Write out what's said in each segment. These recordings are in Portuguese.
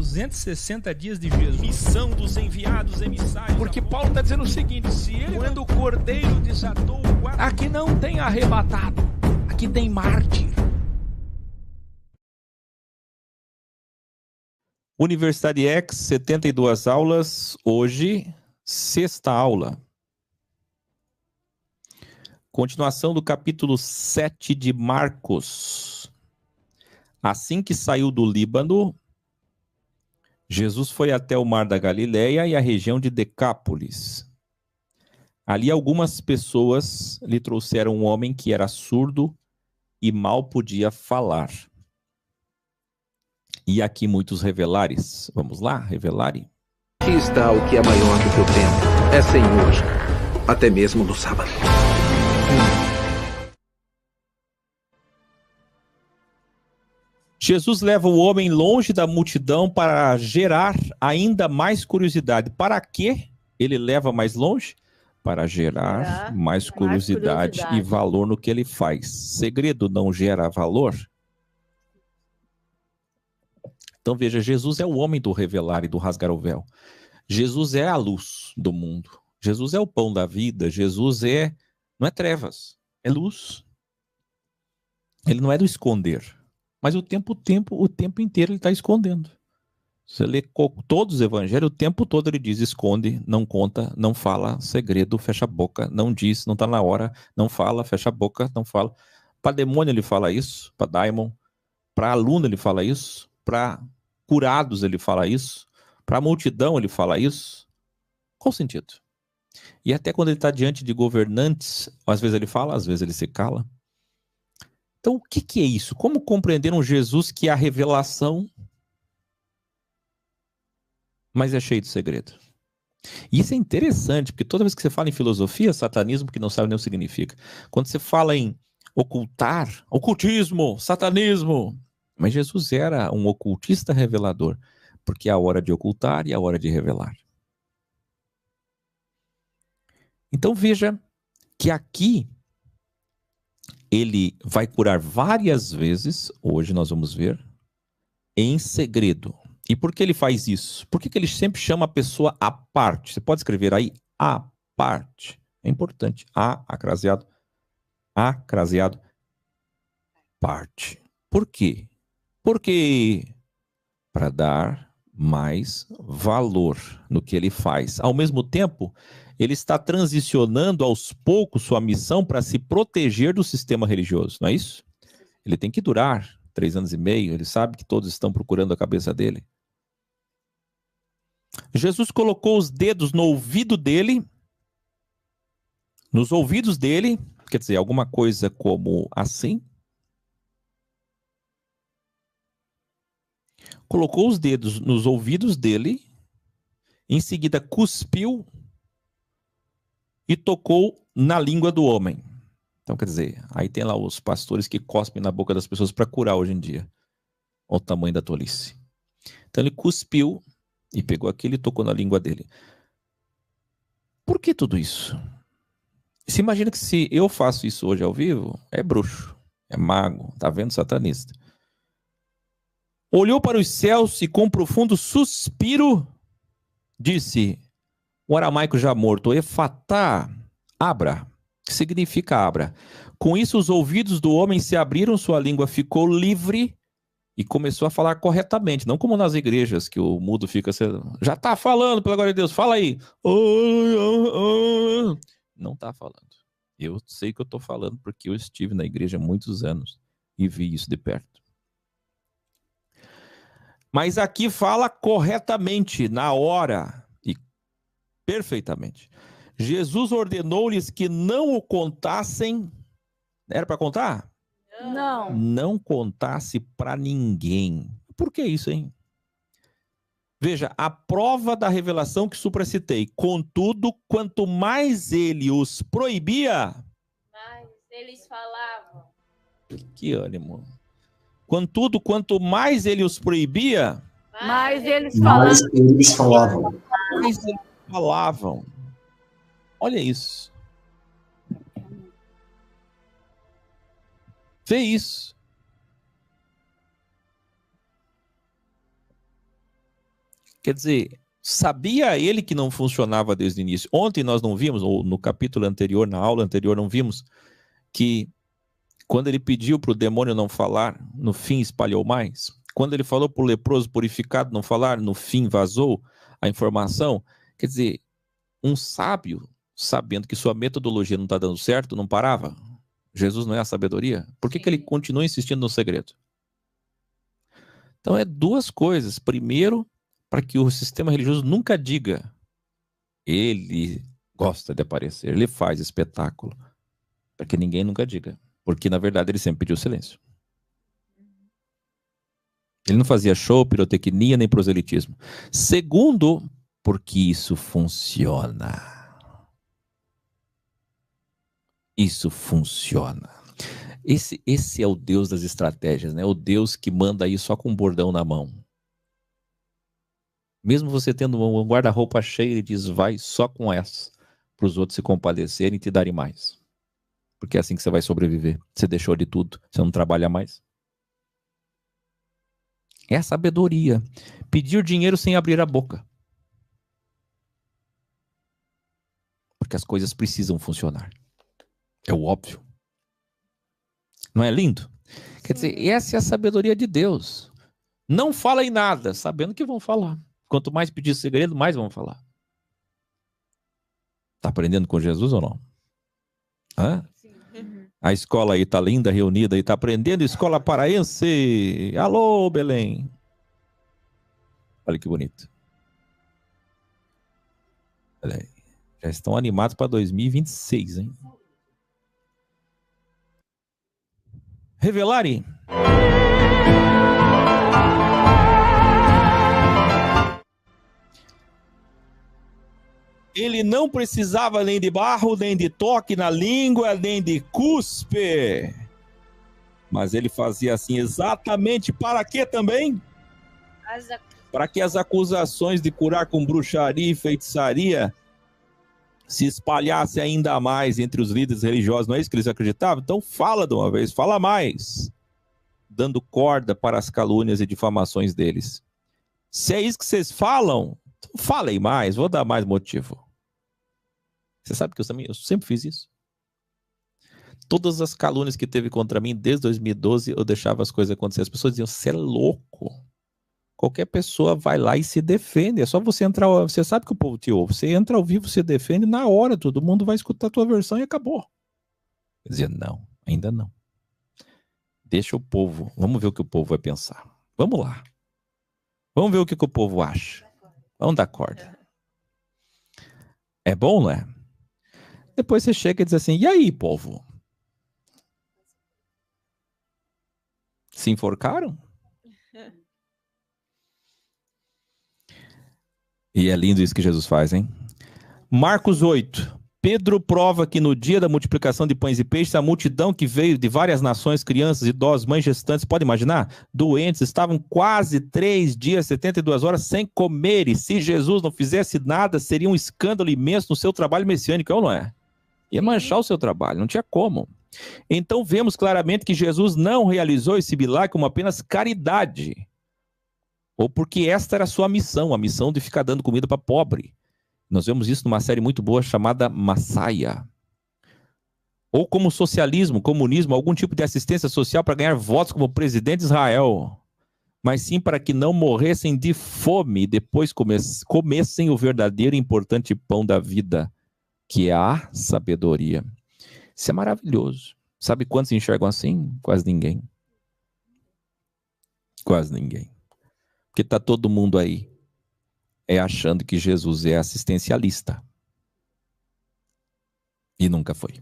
260 dias de Jesus. Missão dos enviados emissários. Porque Paulo está dizendo o seguinte: se ele, quando o cordeiro desatou o guarda, aqui não tem arrebatado, aqui tem mártir. Universidade X, 72 aulas, hoje, sexta aula. Continuação do capítulo 7 de Marcos. Assim que saiu do Líbano, Jesus foi até o mar da Galileia e a região de Decápolis. Ali algumas pessoas lhe trouxeram um homem que era surdo e mal podia falar. E aqui muitos revelares. Vamos lá, revelare. Aqui está o que é maior do que o tempo. É Senhor, até mesmo no sábado. Jesus leva o homem longe da multidão para gerar ainda mais curiosidade. Para quê ele leva mais longe? Para gerar mais curiosidade e valor no que ele faz. Segredo não gera valor? Então veja, Jesus é o homem do revelar e do rasgar o véu. Jesus é a luz do mundo. Jesus é o pão da vida. Jesus não é trevas, é luz. Ele não é do esconder. Mas o tempo inteiro ele está escondendo. Você lê todos os evangelhos, o tempo todo ele diz: esconde, não conta, não fala, segredo, fecha a boca, não diz, não está na hora, não fala, fecha a boca, não fala. Para demônio ele fala isso, para daimon, para aluno ele fala isso, para curados ele fala isso, para a multidão ele fala isso. Qual o sentido? E até quando ele está diante de governantes, às vezes ele fala, às vezes ele se cala. Então, o que é isso? Como compreender um Jesus que é a revelação, mas é cheio de segredo? E isso é interessante, porque toda vez que você fala em filosofia, satanismo, que não sabe nem o que significa. Quando você fala em ocultar, ocultismo, satanismo. Mas Jesus era um ocultista revelador, porque é a hora de ocultar e a hora de revelar. Então veja que aqui ele vai curar várias vezes, hoje nós vamos ver, em segredo. E por que ele faz isso? Por que ele sempre chama a pessoa à parte? Você pode escrever aí, à parte. É importante. Acraseado, parte. Por quê? Porque para dar mais valor no que ele faz. Ao mesmo tempo, ele está transicionando aos poucos sua missão para se proteger do sistema religioso, não é isso? Ele tem que durar 3 anos e meio, ele sabe que todos estão procurando a cabeça dele. Jesus colocou os dedos no ouvido dele, nos ouvidos dele, quer dizer, alguma coisa como assim. Colocou os dedos nos ouvidos dele, em seguida cuspiu e tocou na língua do homem. Então, quer dizer, aí tem lá os pastores que cospem na boca das pessoas para curar hoje em dia. Olha o tamanho da tolice. Então ele cuspiu e pegou aquilo e tocou na língua dele. Por que tudo isso? Você imagina que se eu faço isso hoje ao vivo, é bruxo, é mago, tá vendo, satanista. Olhou para os céus e com um profundo suspiro disse, o aramaico já morto, efatá, abra, que significa abra. Com isso os ouvidos do homem se abriram, sua língua ficou livre e começou a falar corretamente, não como nas igrejas que o mudo fica, já está falando, pela glória de Deus, fala aí. Não está falando. Eu sei que eu estou falando porque eu estive na igreja há muitos anos e vi isso de perto. Mas aqui fala corretamente, na hora e perfeitamente. Jesus ordenou-lhes que não o contassem. Era para contar? Não. Não contasse para ninguém. Por que isso, hein? Veja, a prova da revelação que supracitei. Contudo, quanto mais ele os proibia, Mas eles falavam. Que ânimo. Contudo, quanto mais ele os proibia, Mas eles Mas falavam. eles falavam. mais eles falavam. Olha isso. Vê isso. Quer dizer, sabia ele que não funcionava desde o início. Ontem nós não vimos, ou no capítulo anterior, na aula anterior, não vimos que quando ele pediu para o demônio não falar, no fim espalhou mais. Quando ele falou para o leproso purificado não falar, no fim vazou a informação. Quer dizer, um sábio, sabendo que sua metodologia não está dando certo, não parava. Jesus não é a sabedoria. Por que ele continua insistindo no segredo? Então é duas coisas. Primeiro, para que o sistema religioso nunca diga. Ele gosta de aparecer, ele faz espetáculo. Para que ninguém nunca diga. Porque, na verdade, ele sempre pediu silêncio. Ele não fazia show, pirotecnia, nem proselitismo. Segundo, porque isso funciona. Isso funciona. Esse é o Deus das estratégias, né? O Deus que manda aí só com um bordão na mão. Mesmo você tendo um guarda-roupa cheio, ele diz, vai só com essa, para os outros se compadecerem e te darem mais. Porque é assim que você vai sobreviver. Você deixou de tudo, você não trabalha mais. É a sabedoria. Pedir dinheiro sem abrir a boca. Porque as coisas precisam funcionar. É o óbvio. Não é lindo? Quer dizer, essa é a sabedoria de Deus. Não fala em nada, sabendo que vão falar. Quanto mais pedir segredo, mais vão falar. Está aprendendo com Jesus ou não? Hã? A escola aí está linda, reunida, e está aprendendo. Escola paraense. Alô, Belém. Olha que bonito. Olha aí. Já estão animados para 2026, hein? Revelare. Ele não precisava nem de barro, nem de toque na língua, nem de cuspe. Mas ele fazia assim exatamente para quê também? Para que as acusações de curar com bruxaria e feitiçaria se espalhassem ainda mais entre os líderes religiosos. Não é isso que eles acreditavam? Então fala de uma vez, fala mais. Dando corda para as calúnias e difamações deles. Se é isso que vocês falam, então falem mais, vou dar mais motivo. Você sabe que eu sempre fiz isso. Todas as calúnias que teve contra mim desde 2012, eu deixava as coisas acontecer. As pessoas diziam, você é louco. Qualquer pessoa vai lá e se defende. É só você entrar, você sabe que o povo te ouve. Você entra ao vivo, se defende, na hora todo mundo vai escutar a tua versão e acabou. Eu dizia, não, ainda não. Deixa o povo, vamos ver o que o povo vai pensar. Vamos lá. Vamos ver o que o povo acha. Vamos dar corda. É bom, não é? Depois você chega e diz assim, e aí, povo? Se enforcaram? E é lindo isso que Jesus faz, hein? Marcos 8. Pedro prova que no dia da multiplicação de pães e peixes, a multidão que veio de várias nações, crianças, idosos, mães gestantes, pode imaginar? Doentes, estavam quase 3 dias, 72 horas sem comer. E se Jesus não fizesse nada, seria um escândalo imenso no seu trabalho messiânico, ou não é? Ia manchar o seu trabalho, não tinha como. Então vemos claramente que Jesus não realizou esse milagre como apenas caridade. Ou porque esta era a sua missão, a missão de ficar dando comida para pobre. Nós vemos isso numa série muito boa chamada Massaia. Ou como socialismo, comunismo, algum tipo de assistência social para ganhar votos como presidente de Israel. Mas sim para que não morressem de fome e depois comessem o verdadeiro e importante pão da vida, que é a sabedoria. Isso é maravilhoso. Sabe quantos enxergam assim? Quase ninguém. Quase ninguém. Porque está todo mundo aí achando que Jesus é assistencialista. E nunca foi.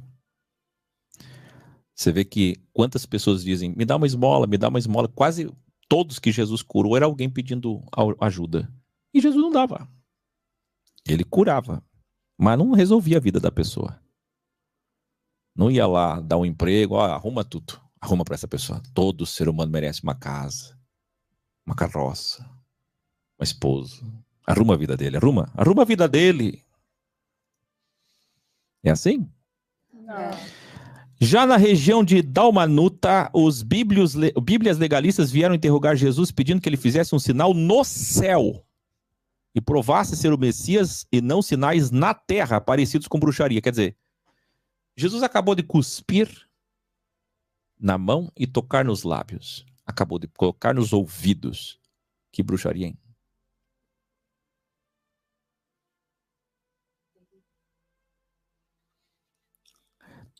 Você vê que quantas pessoas dizem, me dá uma esmola, me dá uma esmola. Quase todos que Jesus curou era alguém pedindo ajuda. E Jesus não dava. Ele curava, mas não resolvia a vida da pessoa. Não ia lá dar um emprego, arruma tudo. Arruma para essa pessoa. Todo ser humano merece uma casa, uma carroça, uma esposa. Arruma a vida dele, arruma a vida dele. É assim? Não. Já na região de Dalmanuta, os bíblias legalistas vieram interrogar Jesus pedindo que ele fizesse um sinal no céu. e provasse ser o Messias e não sinais na terra parecidos com bruxaria. Quer dizer, Jesus acabou de cuspir na mão e tocar nos lábios. Acabou de colocar nos ouvidos. Que bruxaria, hein?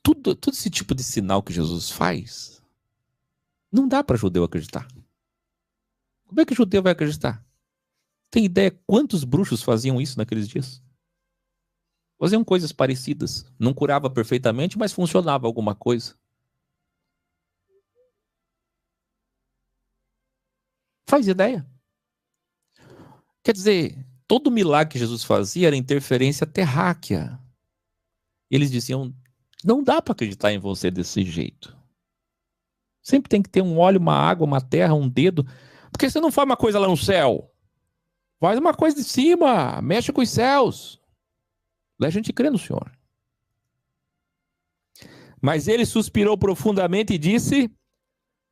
Todo esse tipo de sinal que Jesus faz, não dá para judeu acreditar. Como é que o judeu vai acreditar? Tem ideia quantos bruxos faziam isso naqueles dias? Faziam coisas parecidas. Não curava perfeitamente, mas funcionava alguma coisa. Faz ideia? Quer dizer, todo milagre que Jesus fazia era interferência terráquea. Eles diziam, não dá para acreditar em você desse jeito. Sempre tem que ter um óleo, uma água, uma terra, um dedo. Porque você não faz uma coisa lá no céu. Faz uma coisa de cima. Mexe com os céus. Daí a gente crê no Senhor. Mas ele suspirou profundamente e disse,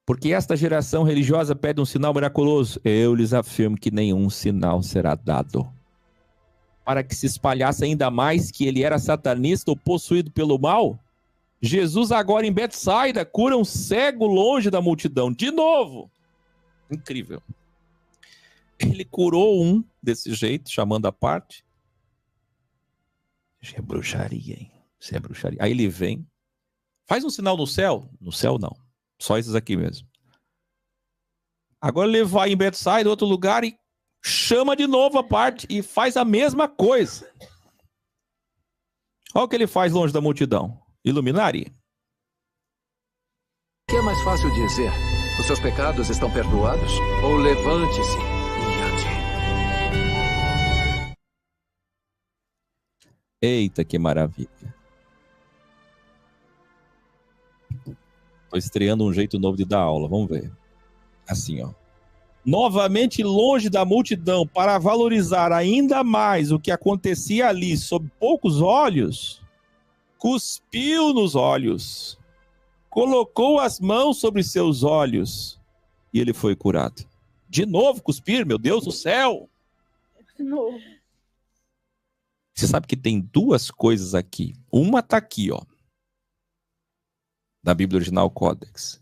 porque esta geração religiosa pede um sinal miraculoso. Eu lhes afirmo que nenhum sinal será dado. Para que se espalhasse ainda mais que ele era satanista ou possuído pelo mal, Jesus agora em Betsaida cura um cego longe da multidão. De novo. Incrível. Ele curou um desse jeito, chamando a parte. Isso é bruxaria, hein? Isso é bruxaria. Aí ele vem, faz um sinal no céu. No céu não. Só esses aqui mesmo. Agora ele vai em Betsaida, outro lugar, e chama de novo a parte e faz a mesma coisa. Olha o que ele faz longe da multidão. Iluminaria. O que é mais fácil dizer? Os seus pecados estão perdoados? Ou levante-se e ande? Eita, que maravilha. Estou estreando um jeito novo de dar aula. Vamos ver. Assim, ó. Novamente longe da multidão, para valorizar ainda mais o que acontecia ali sob poucos olhos, cuspiu nos olhos, colocou as mãos sobre seus olhos e ele foi curado. De novo cuspir, meu Deus do céu! Você sabe que tem duas coisas aqui. Uma está aqui, ó, da Bíblia Original Codex,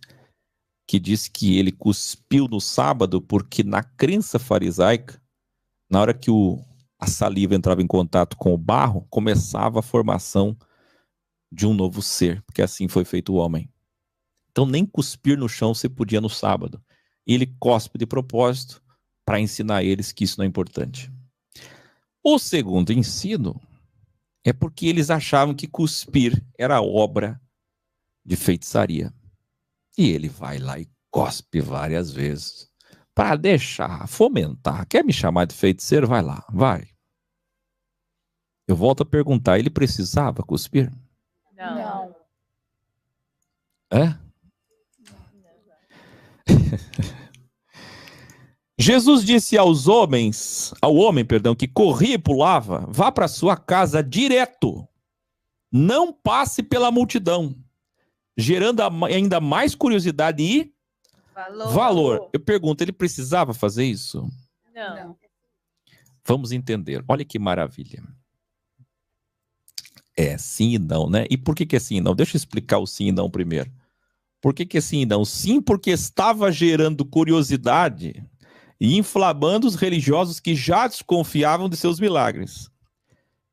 que diz que ele cuspiu no sábado porque na crença farisaica, na hora que a saliva entrava em contato com o barro, começava a formação de um novo ser, porque assim foi feito o homem. Então nem cuspir no chão você podia no sábado. E ele cospe de propósito para ensinar eles que isso não é importante. O segundo ensino é porque eles achavam que cuspir era obra de feitiçaria. E ele vai lá e cospe várias vezes para deixar, fomentar. Quer me chamar de feiticeiro? Vai lá, vai. Eu volto a perguntar, ele precisava cuspir? Não. É? Jesus disse ao homem, que corria e pulava, vá para sua casa direto, não passe pela multidão, gerando ainda mais curiosidade e valor. Eu pergunto, ele precisava fazer isso? Não. Vamos entender. Olha que maravilha. É sim e não, né? E por que é sim e não? Deixa eu explicar o sim e não primeiro. Por que é sim e não? Sim, porque estava gerando curiosidade e inflamando os religiosos que já desconfiavam de seus milagres.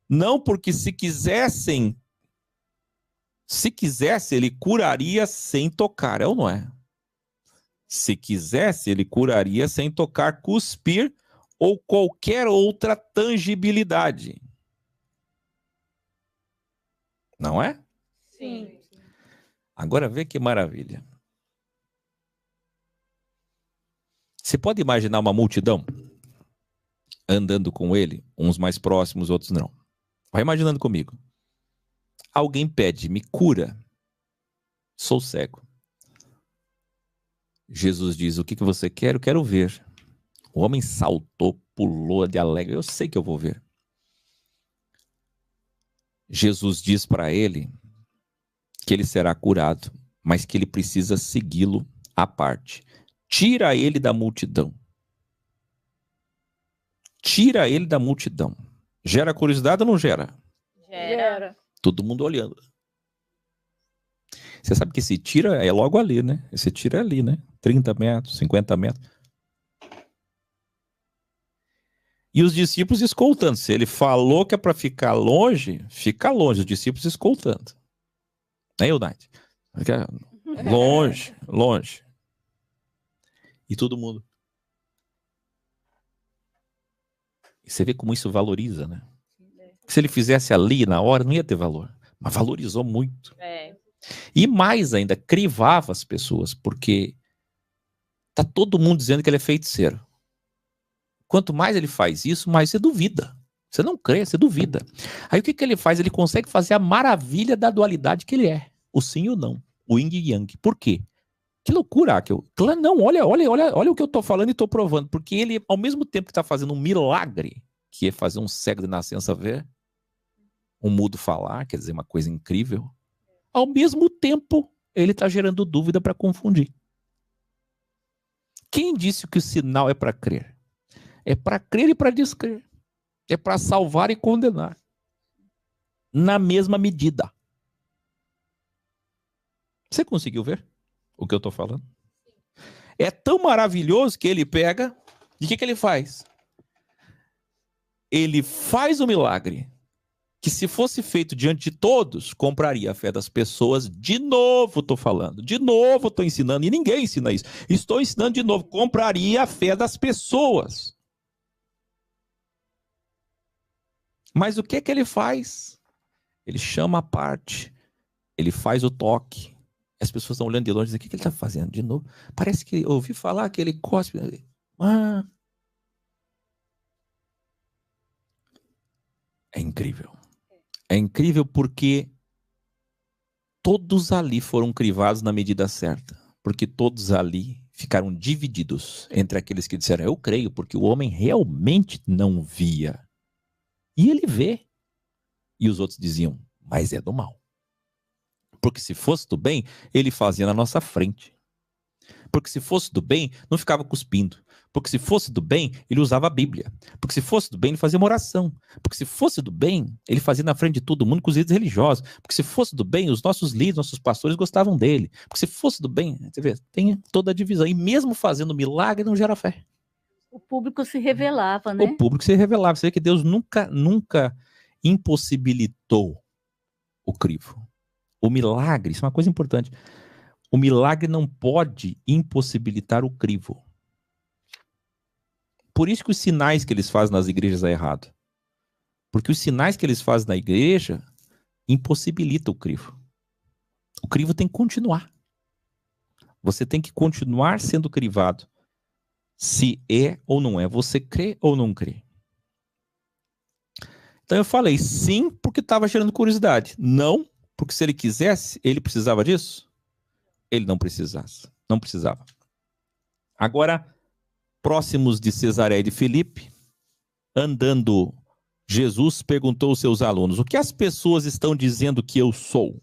Não porque se quisesse, ele curaria sem tocar, é ou não é? Se quisesse, ele curaria sem tocar, cuspir ou qualquer outra tangibilidade. Não é? Sim. Agora vê que maravilha. Você pode imaginar uma multidão andando com ele, uns mais próximos, outros não. Vai imaginando comigo. Alguém pede, me cura. Sou cego. Jesus diz, o que você quer? Eu quero ver. O homem saltou, pulou de alegre. Eu sei que eu vou ver. Jesus diz para ele que ele será curado, mas que ele precisa segui-lo à parte. Tira ele da multidão. tira ele da multidão. Gera curiosidade ou não gera? Gera. Todo mundo olhando. Você sabe que esse tira é logo ali, né? Esse tira é ali, né? 30 metros, 50 metros. E os discípulos escoltando. Se ele falou que é para ficar longe, fica longe. Os discípulos escoltando. Né, Eudite? Longe, longe. E todo mundo. E você vê como isso valoriza, né? Se ele fizesse ali na hora, não ia ter valor. Mas valorizou muito. E mais ainda, crivava as pessoas, porque tá todo mundo dizendo que ele é feiticeiro. Quanto mais ele faz isso, mais você duvida. Você não crê, você duvida. Aí o que ele faz? Ele consegue fazer a maravilha da dualidade que ele é. O sim e o não. O yin e yang. Por quê? Que loucura, Akel. Não, olha o que eu tô falando e tô provando. Porque ele, ao mesmo tempo que tá fazendo um milagre, que é fazer um cego de nascença ver, um mudo falar, quer dizer, uma coisa incrível, ao mesmo tempo, ele está gerando dúvida para confundir. Quem disse que o sinal é para crer? É para crer e para descrer. É para salvar e condenar. Na mesma medida. Você conseguiu ver o que eu estou falando? É tão maravilhoso que ele pega... E o que ele faz? Ele faz o milagre que, se fosse feito diante de todos, compraria a fé das pessoas. De novo estou falando, de novo estou ensinando, e ninguém ensina isso. Estou ensinando de novo, compraria a fé das pessoas. Mas o que ele faz? Ele chama a parte, ele faz o toque. As pessoas estão olhando de longe e dizem, o que ele está fazendo de novo? Parece que eu ouvi falar que ele cospe. É incrível. É incrível porque todos ali foram crivados na medida certa. Porque todos ali ficaram divididos entre aqueles que disseram, eu creio, porque o homem realmente não via. E ele vê. E os outros diziam, mas é do mal. Porque se fosse do bem, ele fazia na nossa frente. Porque se fosse do bem, não ficava cuspindo. Porque se fosse do bem, ele usava a Bíblia. Porque se fosse do bem, ele fazia uma oração. Porque se fosse do bem, ele fazia na frente de todo mundo com os líderes religiosos. Porque se fosse do bem, os nossos líderes, nossos pastores gostavam dele. Porque se fosse do bem, você vê, tem toda a divisão. E mesmo fazendo milagre, não gera fé. O público se revelava, né? O público se revelava. Você vê que Deus nunca impossibilitou o crivo. O milagre, isso é uma coisa importante. O milagre não pode impossibilitar o crivo. Por isso que os sinais que eles fazem nas igrejas é errado. Porque os sinais que eles fazem na igreja impossibilitam o crivo. O crivo tem que continuar. Você tem que continuar sendo crivado. Se é ou não é. Você crê ou não crê. Então eu falei sim porque estava gerando curiosidade. Não porque se ele quisesse, ele precisava disso? Ele não precisava. Agora, próximos de Cesareia de Filipe, andando, Jesus perguntou aos seus alunos, o que as pessoas estão dizendo que eu sou?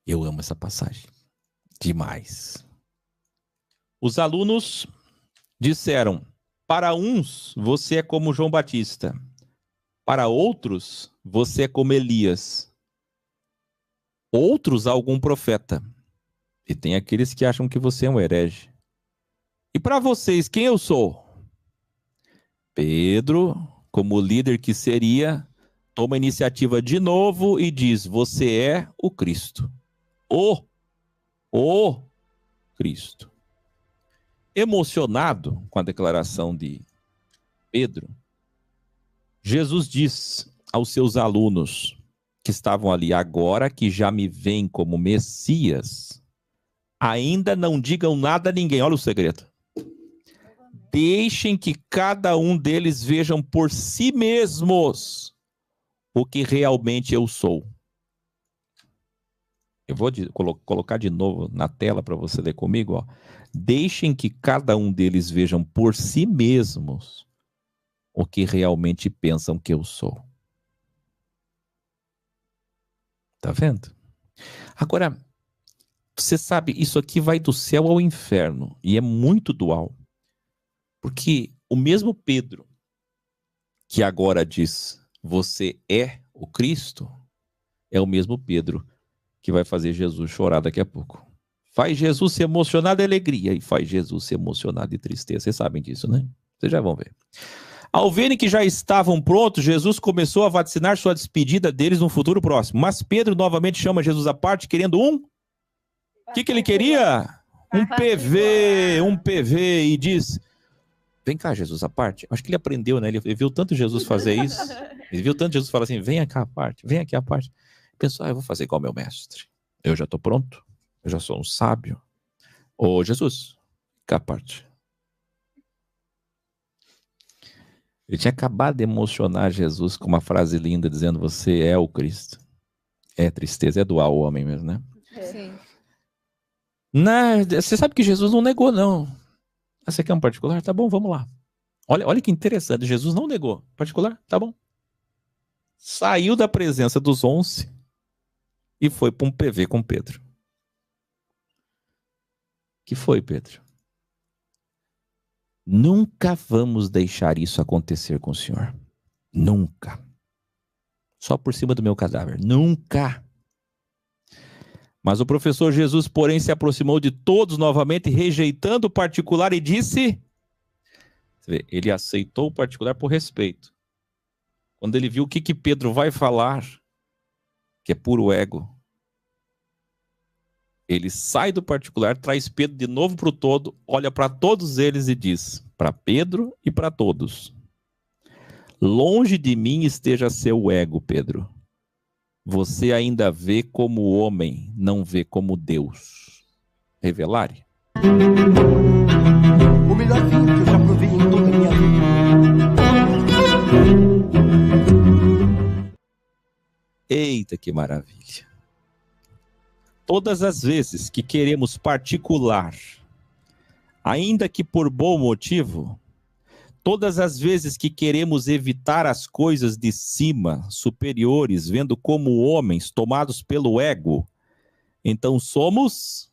Eu amo essa passagem. Demais. Os alunos disseram, para uns, você é como João Batista. Para outros, você é como Elias. Outros, algum profeta. E tem aqueles que acham que você é um herege. E para vocês, quem eu sou? Pedro, como líder que seria, toma a iniciativa de novo e diz, você é o Cristo. O Cristo. Emocionado com a declaração de Pedro, Jesus diz aos seus alunos que estavam ali, agora que já me veem como Messias, ainda não digam nada a ninguém. Olha o segredo. Deixem que cada um deles vejam por si mesmos o que realmente eu sou. Eu vou colocar de novo na tela para você ler comigo. Ó. Deixem que cada um deles vejam por si mesmos o que realmente pensam que eu sou. Tá vendo? Agora, Você sabe, isso aqui vai do céu ao inferno. E é muito dual. Porque o mesmo Pedro, que agora diz, você é o Cristo, é o mesmo Pedro que vai fazer Jesus chorar daqui a pouco. Faz Jesus se emocionar de alegria e faz Jesus se emocionar de tristeza. Vocês sabem disso, né? Vocês já vão ver. Ao verem que já estavam prontos, Jesus começou a vaticinar sua despedida deles no futuro próximo. Mas Pedro novamente chama Jesus à parte, querendo o que ele queria? Um PV, e diz, vem cá, Jesus, à parte. Acho que ele aprendeu, né? Ele viu tanto Jesus fazer isso. Ele viu tanto Jesus falar assim, vem cá à parte, vem aqui à parte. Pensou, eu vou fazer igual meu mestre. Eu já estou pronto, eu já sou um sábio. Ô, Jesus, cá à parte. Ele tinha acabado de emocionar Jesus com uma frase linda, dizendo, você é o Cristo. É tristeza, é doar o homem mesmo, né? Sim. Você sabe que Jesus não negou, não. Você quer um particular? Tá bom, vamos lá. Olha que interessante, Jesus não negou. Particular? Tá bom. Saiu da presença dos 11 e foi para um PV com Pedro. Que foi, Pedro? Nunca vamos deixar isso acontecer com o Senhor. Nunca. Só por cima do meu cadáver. Nunca. Mas o professor Jesus, porém, se aproximou de todos novamente, rejeitando o particular e disse... Você vê, ele aceitou o particular por respeito. Quando ele viu o que Pedro vai falar, que é puro ego, ele sai do particular, traz Pedro de novo para o todo, olha para todos eles e diz, para Pedro e para todos, longe de mim esteja seu ego, Pedro. Você ainda vê como homem, não vê como Deus. Revelare. O melhor vinho que eu já provei em toda a minha vida. Eita, que maravilha. Todas as vezes que queremos particular, ainda que por bom motivo, todas as vezes que queremos evitar as coisas de cima, superiores, vendo como homens tomados pelo ego, então somos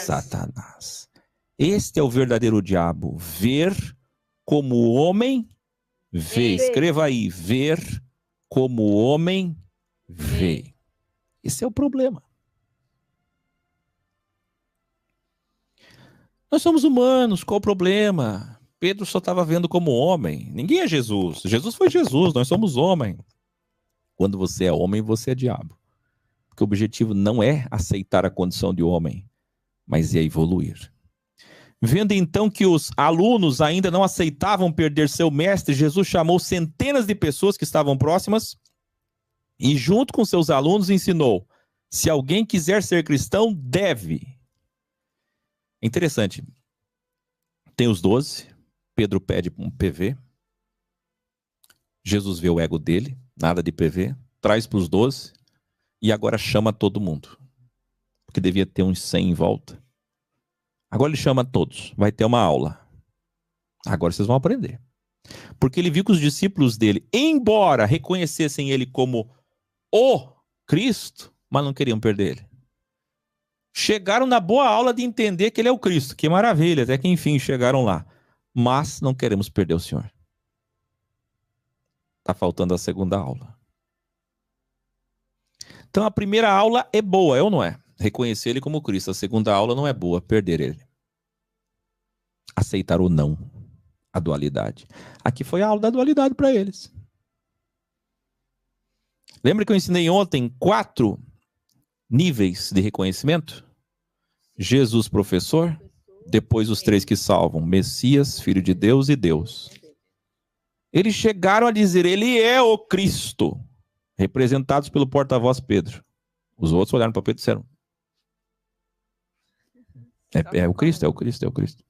Satanás. Este é o verdadeiro diabo, ver como o homem vê. Escreva aí, ver como o homem vê. Esse é o problema. Nós somos humanos, qual o problema? Pedro só estava vendo como homem. Ninguém é Jesus. Jesus foi Jesus, nós somos homem. Quando você é homem, você é diabo. Porque o objetivo não é aceitar a condição de homem, mas é evoluir. Vendo então que os alunos ainda não aceitavam perder seu mestre, Jesus chamou centenas de pessoas que estavam próximas e junto com seus alunos ensinou, se alguém quiser ser cristão, deve. Interessante. Tem os 12, Pedro pede um PV, Jesus vê o ego dele, nada de PV, traz para os 12 e agora chama todo mundo. Porque devia ter uns 100 em volta. Agora ele chama todos, vai ter uma aula. Agora vocês vão aprender. Porque ele viu que os discípulos dele, embora reconhecessem ele como o Cristo, mas não queriam perder ele. Chegaram na boa aula de entender que ele é o Cristo. Que maravilha, até que enfim chegaram lá. Mas não queremos perder o Senhor. Está faltando a segunda aula. Então a primeira aula é boa, é ou não é? Reconhecer ele como Cristo. A segunda aula não é boa, perder ele. Aceitar ou não a dualidade. Aqui foi a aula da dualidade para eles. Lembra que eu ensinei ontem 4 níveis de reconhecimento? Jesus, professor, depois os 3 que salvam, Messias, Filho de Deus e Deus. Eles chegaram a dizer, ele é o Cristo, representados pelo porta-voz Pedro. Os outros olharam para Pedro e disseram, é o Cristo, é o Cristo, é o Cristo.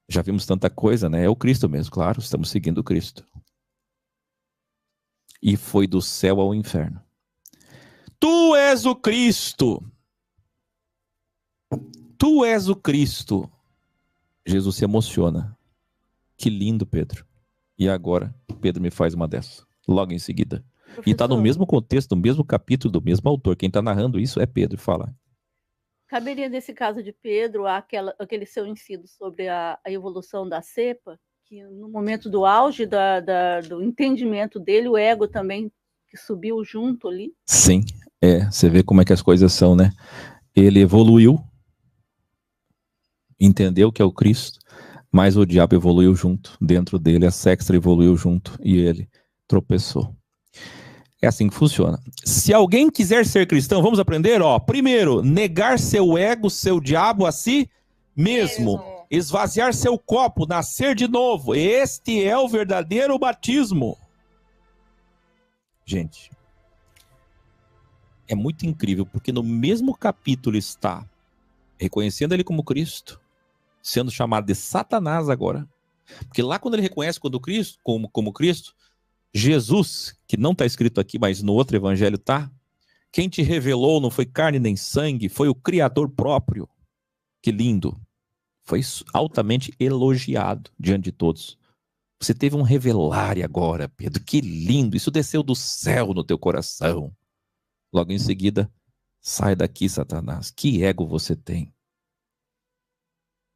Já vimos tanta coisa, né? É o Cristo mesmo, claro, estamos seguindo o Cristo. E foi do céu ao inferno. Tu és o Cristo. Tu és o Cristo. Jesus se emociona. Que lindo, Pedro. E agora, Pedro me faz uma dessa. Logo em seguida. Professor. E está no mesmo contexto, no mesmo capítulo, do mesmo autor. Quem está narrando isso é Pedro. Fala. Caberia, nesse caso de Pedro, aquele seu ensino sobre a evolução da cepa, que no momento do auge do entendimento dele, o ego também que subiu junto ali. Sim, você vê como é que as coisas são, né? Ele evoluiu, entendeu que é o Cristo, mas o diabo evoluiu junto, dentro dele a sexta evoluiu junto e ele tropeçou. É assim que funciona. Se alguém quiser ser cristão, vamos aprender, primeiro, negar seu ego, seu diabo a si mesmo. Esvaziar seu copo, nascer de novo. Este é o verdadeiro batismo. Gente, é muito incrível, porque no mesmo capítulo está reconhecendo ele como Cristo, sendo chamado de Satanás agora. Porque lá quando ele reconhece como Cristo, Jesus, que não está escrito aqui, mas no outro evangelho está, quem te revelou não foi carne nem sangue, foi o Criador próprio. Que lindo. Foi altamente elogiado diante de todos. Você teve um revelar agora, Pedro, que lindo, isso desceu do céu no teu coração. Logo em seguida, sai daqui, Satanás, que ego você tem.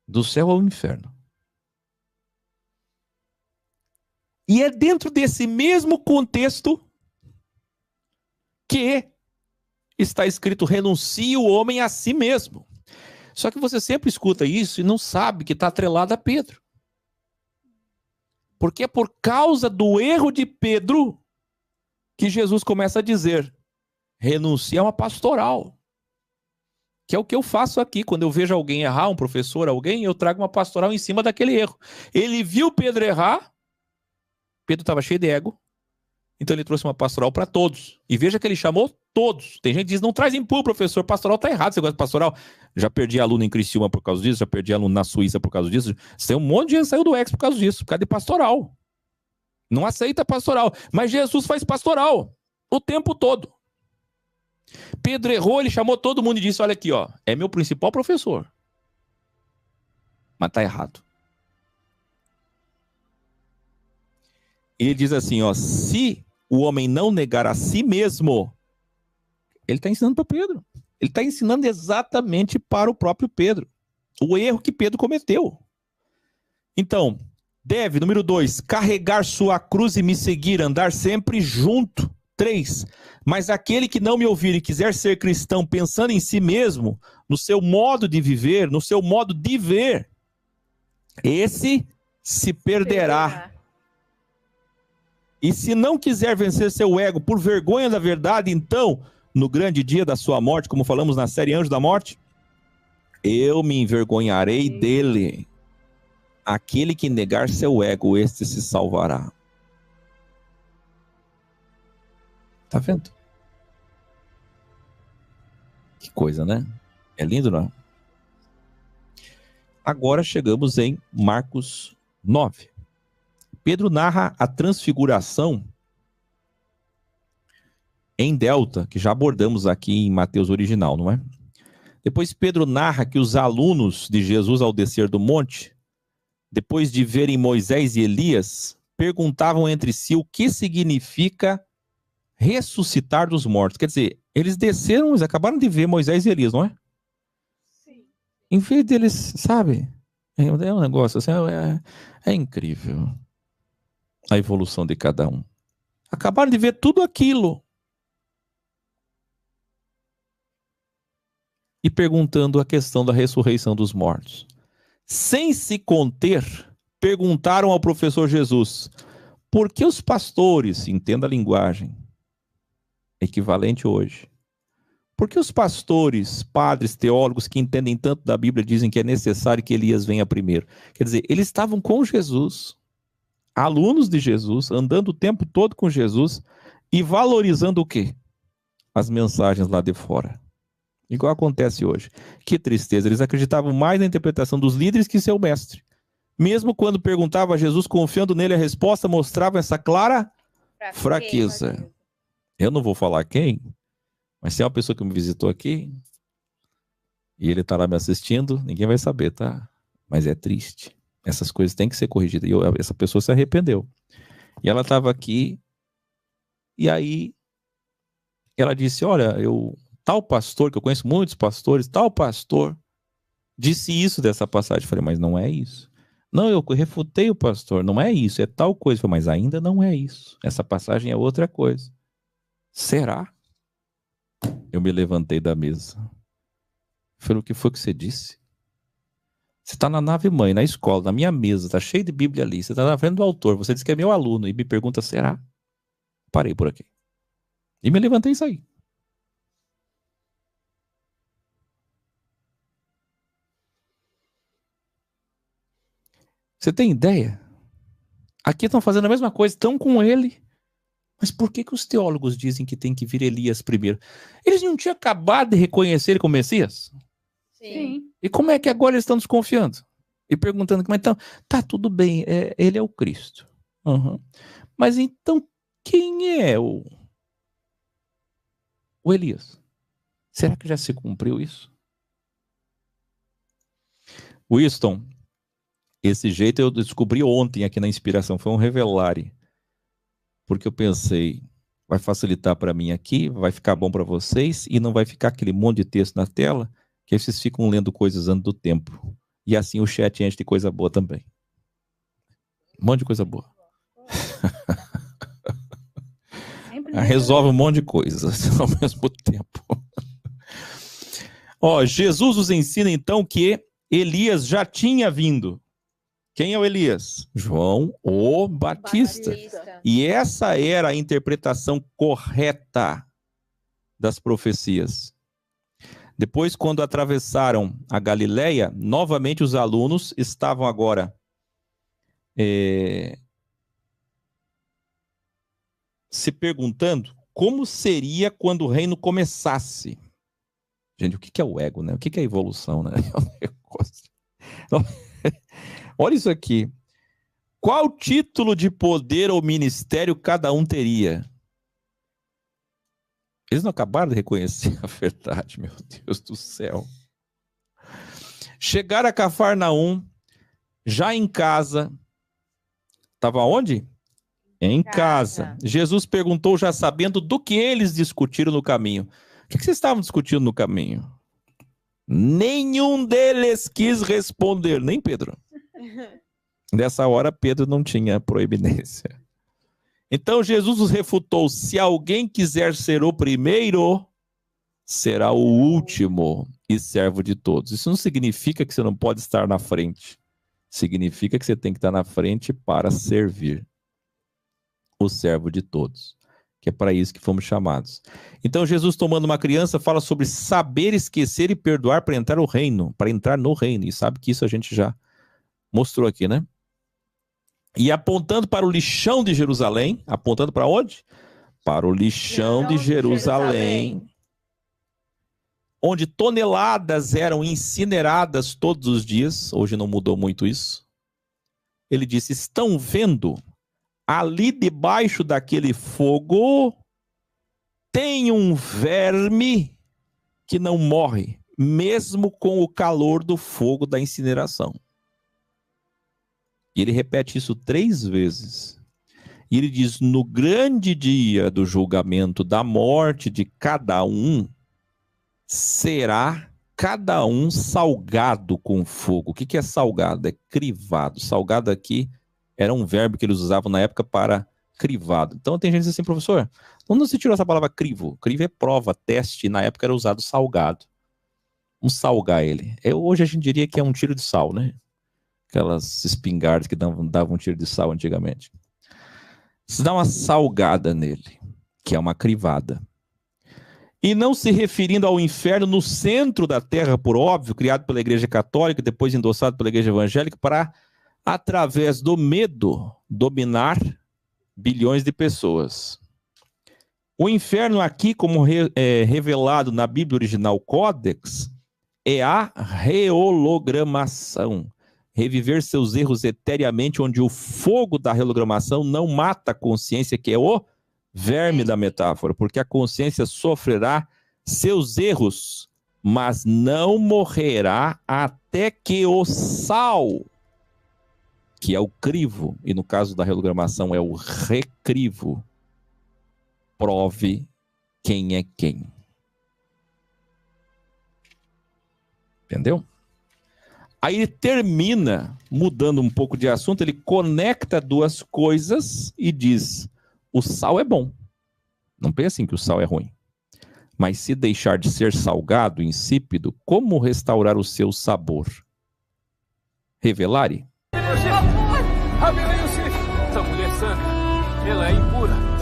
Do céu ao inferno. E é dentro desse mesmo contexto que está escrito: renuncie o homem a si mesmo. Só que você sempre escuta isso e não sabe que está atrelado a Pedro. Porque é por causa do erro de Pedro que Jesus começa a dizer: renuncie a uma pastoral. Que é o que eu faço aqui. Quando eu vejo alguém errar, um professor, alguém, eu trago uma pastoral em cima daquele erro. Ele viu Pedro errar, Pedro estava cheio de ego, então ele trouxe uma pastoral para todos. E veja que ele chamou todos. Tem gente que diz: não traz impulso, professor, pastoral está errado, você gosta de pastoral. Já perdi aluno em Criciúma por causa disso, já perdi aluno na Suíça por causa disso. Tem um monte de gente que saiu do ex por causa disso, por causa de pastoral. Não aceita pastoral. Mas Jesus faz pastoral o tempo todo. Pedro errou, ele chamou todo mundo e disse: olha aqui, é meu principal professor. Mas está errado. Ele diz assim, se o homem não negar a si mesmo, ele está ensinando para Pedro. Ele está ensinando exatamente para o próprio Pedro. O erro que Pedro cometeu. Então, deve, número 2, carregar sua cruz e me seguir, andar sempre junto. 3, mas aquele que não me ouvir e quiser ser cristão pensando em si mesmo, no seu modo de viver, no seu modo de ver, esse se perderá. E se não quiser vencer seu ego por vergonha da verdade, então, no grande dia da sua morte, como falamos na série Anjo da Morte, eu me envergonharei dele. Aquele que negar seu ego, este se salvará. Tá vendo? Que coisa, né? É lindo, não é? Agora chegamos em Marcos 9. Pedro narra a transfiguração em delta, que já abordamos aqui em Mateus original, não é? Depois Pedro narra que os alunos de Jesus, ao descer do monte, depois de verem Moisés e Elias, perguntavam entre si o que significa ressuscitar dos mortos. Quer dizer, eles desceram, eles acabaram de ver Moisés e Elias, não é? Sim. Em vez deles, sabe? É um negócio assim, é incrível a evolução de cada um. Acabaram de ver tudo aquilo. E perguntando a questão da ressurreição dos mortos. Sem se conter, perguntaram ao professor Jesus: por que os pastores, entenda a linguagem, equivalente hoje, por que os pastores, padres, teólogos que entendem tanto da Bíblia dizem que é necessário que Elias venha primeiro? Quer dizer, eles estavam com Jesus, alunos de Jesus, andando o tempo todo com Jesus e valorizando o quê? As mensagens lá de fora. Igual acontece hoje. Que tristeza, eles acreditavam mais na interpretação dos líderes que seu mestre. Mesmo quando perguntava a Jesus, confiando nele, a resposta mostrava essa clara fraqueza. Eu não vou falar quem, mas se é uma pessoa que me visitou aqui e ele está lá me assistindo, ninguém vai saber, tá? Mas é triste. Essas coisas têm que ser corrigidas. E essa pessoa se arrependeu. E ela estava aqui e aí ela disse: olha, eu tal pastor, que eu conheço muitos pastores, tal pastor disse isso dessa passagem. Eu falei, mas não é isso. Não, eu refutei o pastor, não é isso, é tal coisa. Eu falei, mas ainda não é isso. Essa passagem é outra coisa. Será? Eu me levantei da mesa. Eu falei, o que foi que você disse? Você está na nave mãe, na escola, na minha mesa, está cheio de Bíblia ali, você está na frente do autor, você diz que é meu aluno e me pergunta, será? Parei por aqui. E me levantei e saí. Você tem ideia? Aqui estão fazendo a mesma coisa, estão com ele. Mas por que os teólogos dizem que tem que vir Elias primeiro? Eles não tinham acabado de reconhecer ele como Messias? Sim. E como é que agora eles estão desconfiando? E perguntando, mas então, tá tudo bem, ele é o Cristo. Uhum. Mas então, quem é o Elias? Será que já se cumpriu isso? Winston, esse jeito eu descobri ontem aqui na Inspiração, foi um revelare. Porque eu pensei, vai facilitar para mim aqui, vai ficar bom para vocês e não vai ficar aquele monte de texto na tela que vocês ficam lendo coisas antes do tempo. E assim o chat enche de coisa boa também. Um monte de coisa boa. Resolve um monte de coisas ao mesmo tempo. Ó, Jesus nos ensina então que Elias já tinha vindo. Quem é o Elias? João o Batista. E essa era a interpretação correta das profecias. Depois, quando atravessaram a Galileia, novamente os alunos estavam agora se perguntando como seria quando o reino começasse. Gente, o que é o ego, né? O que é a evolução, né? É um negócio... Olha isso aqui. Qual título de poder ou ministério cada um teria? Eles não acabaram de reconhecer a verdade, meu Deus do céu. Chegaram a Cafarnaum, já em casa. Estava onde? Em casa. Jesus perguntou, já sabendo do que eles discutiram no caminho. O que vocês estavam discutindo no caminho? Nenhum deles quis responder, nem Pedro. Nessa hora, Pedro não tinha proeminência. Então, Jesus os refutou: se alguém quiser ser o primeiro, será o último e servo de todos. Isso não significa que você não pode estar na frente. Significa que você tem que estar na frente para servir o servo de todos. Que é para isso que fomos chamados. Então, Jesus, tomando uma criança, fala sobre saber esquecer e perdoar para entrar no reino. Para entrar no reino. E sabe que isso a gente já mostrou aqui, né? E apontando para o lixão de Jerusalém. Apontando para onde? Para o lixão de Jerusalém. Onde toneladas eram incineradas todos os dias. Hoje não mudou muito isso. Ele disse, estão vendo? Ali debaixo daquele fogo tem um verme que não morre, mesmo com o calor do fogo da incineração. E ele repete isso 3 vezes. E ele diz, no grande dia do julgamento da morte de cada um, será cada um salgado com fogo. O que é salgado? É crivado. Salgado aqui era um verbo que eles usavam na época para crivado. Então tem gente que diz assim, professor, onde você tirou essa palavra crivo? Crivo é prova, teste, na época era usado salgado. Vamos salgar ele. Hoje a gente diria que é um tiro de sal, né? Aquelas espingardas que davam um tiro de sal antigamente. Você dá uma salgada nele, que é uma crivada. E não se referindo ao inferno no centro da terra, por óbvio, criado pela Igreja Católica, depois endossado pela Igreja Evangélica, para, através do medo, dominar bilhões de pessoas. O inferno aqui, como revelado na Bíblia original Códex, é a reologramação. Reviver seus erros eteriamente, onde o fogo da reologramação não mata a consciência, que é o verme da metáfora, porque a consciência sofrerá seus erros, mas não morrerá até que o sal, que é o crivo, e no caso da reologramação é o recrivo, prove quem é quem. Entendeu? Aí ele termina, mudando um pouco de assunto, ele conecta duas coisas e diz: o sal é bom. Não pensem que o sal é ruim. Mas se deixar de ser salgado, insípido, como restaurar o seu sabor? Revelare? Rabela Yosef! Essa mulher santa, ela é impura.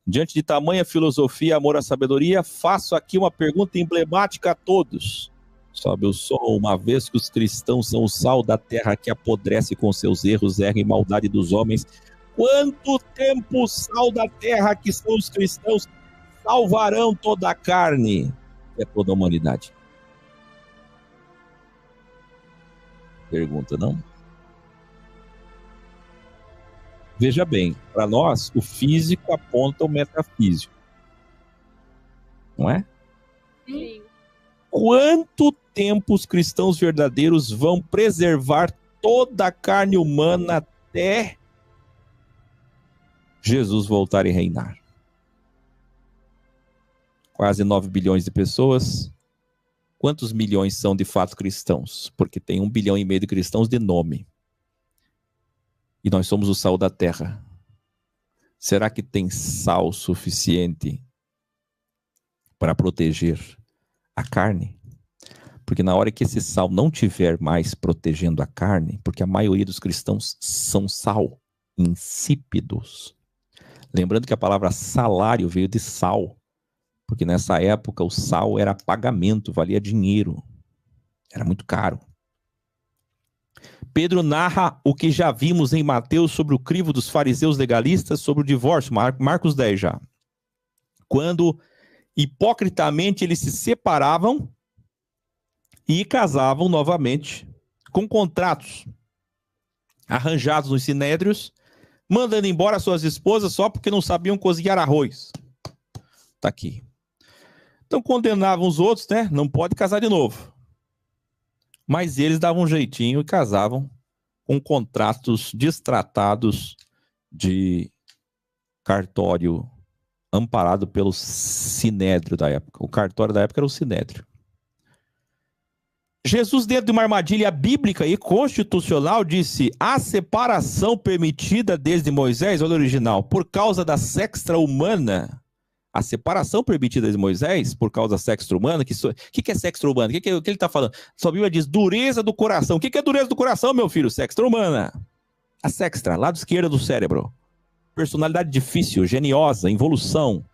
Diante de tamanha filosofia, amor à sabedoria, faço aqui uma pergunta emblemática a todos. Sobe o som, uma vez que os cristãos são o sal da terra que apodrece com seus erros, erra e maldade dos homens, quanto tempo o sal da terra que são os cristãos salvarão toda a carne? É toda a humanidade. Pergunta, não? Veja bem, para nós, o físico aponta o metafísico. Não é? Sim. Quanto tempo os cristãos verdadeiros vão preservar toda a carne humana até Jesus voltar e reinar? Quase 9 bilhões de pessoas. Quantos milhões são de fato cristãos? Porque tem 1,5 bilhão de cristãos de nome. E nós somos o sal da terra. Será que tem sal suficiente para proteger a carne? Porque na hora que esse sal não tiver mais protegendo a carne, porque a maioria dos cristãos são sal, insípidos. Lembrando que a palavra salário veio de sal, porque nessa época o sal era pagamento, valia dinheiro, era muito caro. Pedro narra o que já vimos em Mateus sobre o crivo dos fariseus legalistas sobre o divórcio, Marcos 10 já. Quando hipocritamente eles se separavam e casavam novamente com contratos arranjados nos sinédrios, mandando embora suas esposas só porque não sabiam cozinhar arroz. Tá aqui. Então condenavam os outros, né? Não pode casar de novo. Mas eles davam um jeitinho e casavam com contratos destratados de cartório amparado pelo sinédrio da época. O cartório da época era o sinédrio. Jesus, dentro de uma armadilha bíblica e constitucional, disse: a separação permitida desde Moisés, olha o original, por causa da sexta humana. A separação permitida de Moisés, por causa da sexta humana, que é sexta humana? O que ele está falando? Sua Bíblia diz dureza do coração. O que é dureza do coração, meu filho? Sexta humana. A sexta, lado esquerdo do cérebro. Personalidade difícil, geniosa, involução.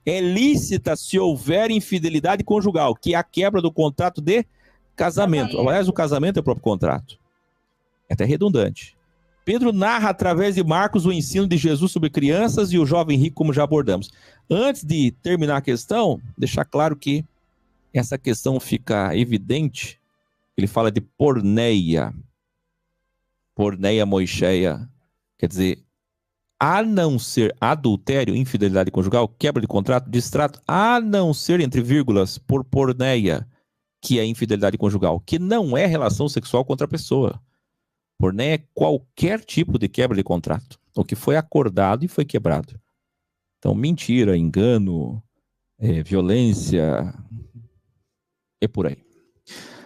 É lícita se houver infidelidade conjugal, que é a quebra do contrato de casamento. Aliás, o casamento é o próprio contrato. É até redundante. Pedro narra através de Marcos o ensino de Jesus sobre crianças e o jovem rico, como já abordamos. Antes de terminar a questão, deixar claro que essa questão fica evidente. Ele fala de porneia. Porneia moicheia. Quer dizer, a não ser adultério, infidelidade conjugal, quebra de contrato, distrato, a não ser, entre vírgulas, por porneia, que é infidelidade conjugal, que não é relação sexual contra a pessoa. Porneia é qualquer tipo de quebra de contrato. O que foi acordado e foi quebrado. Então, mentira, engano, violência, é por aí.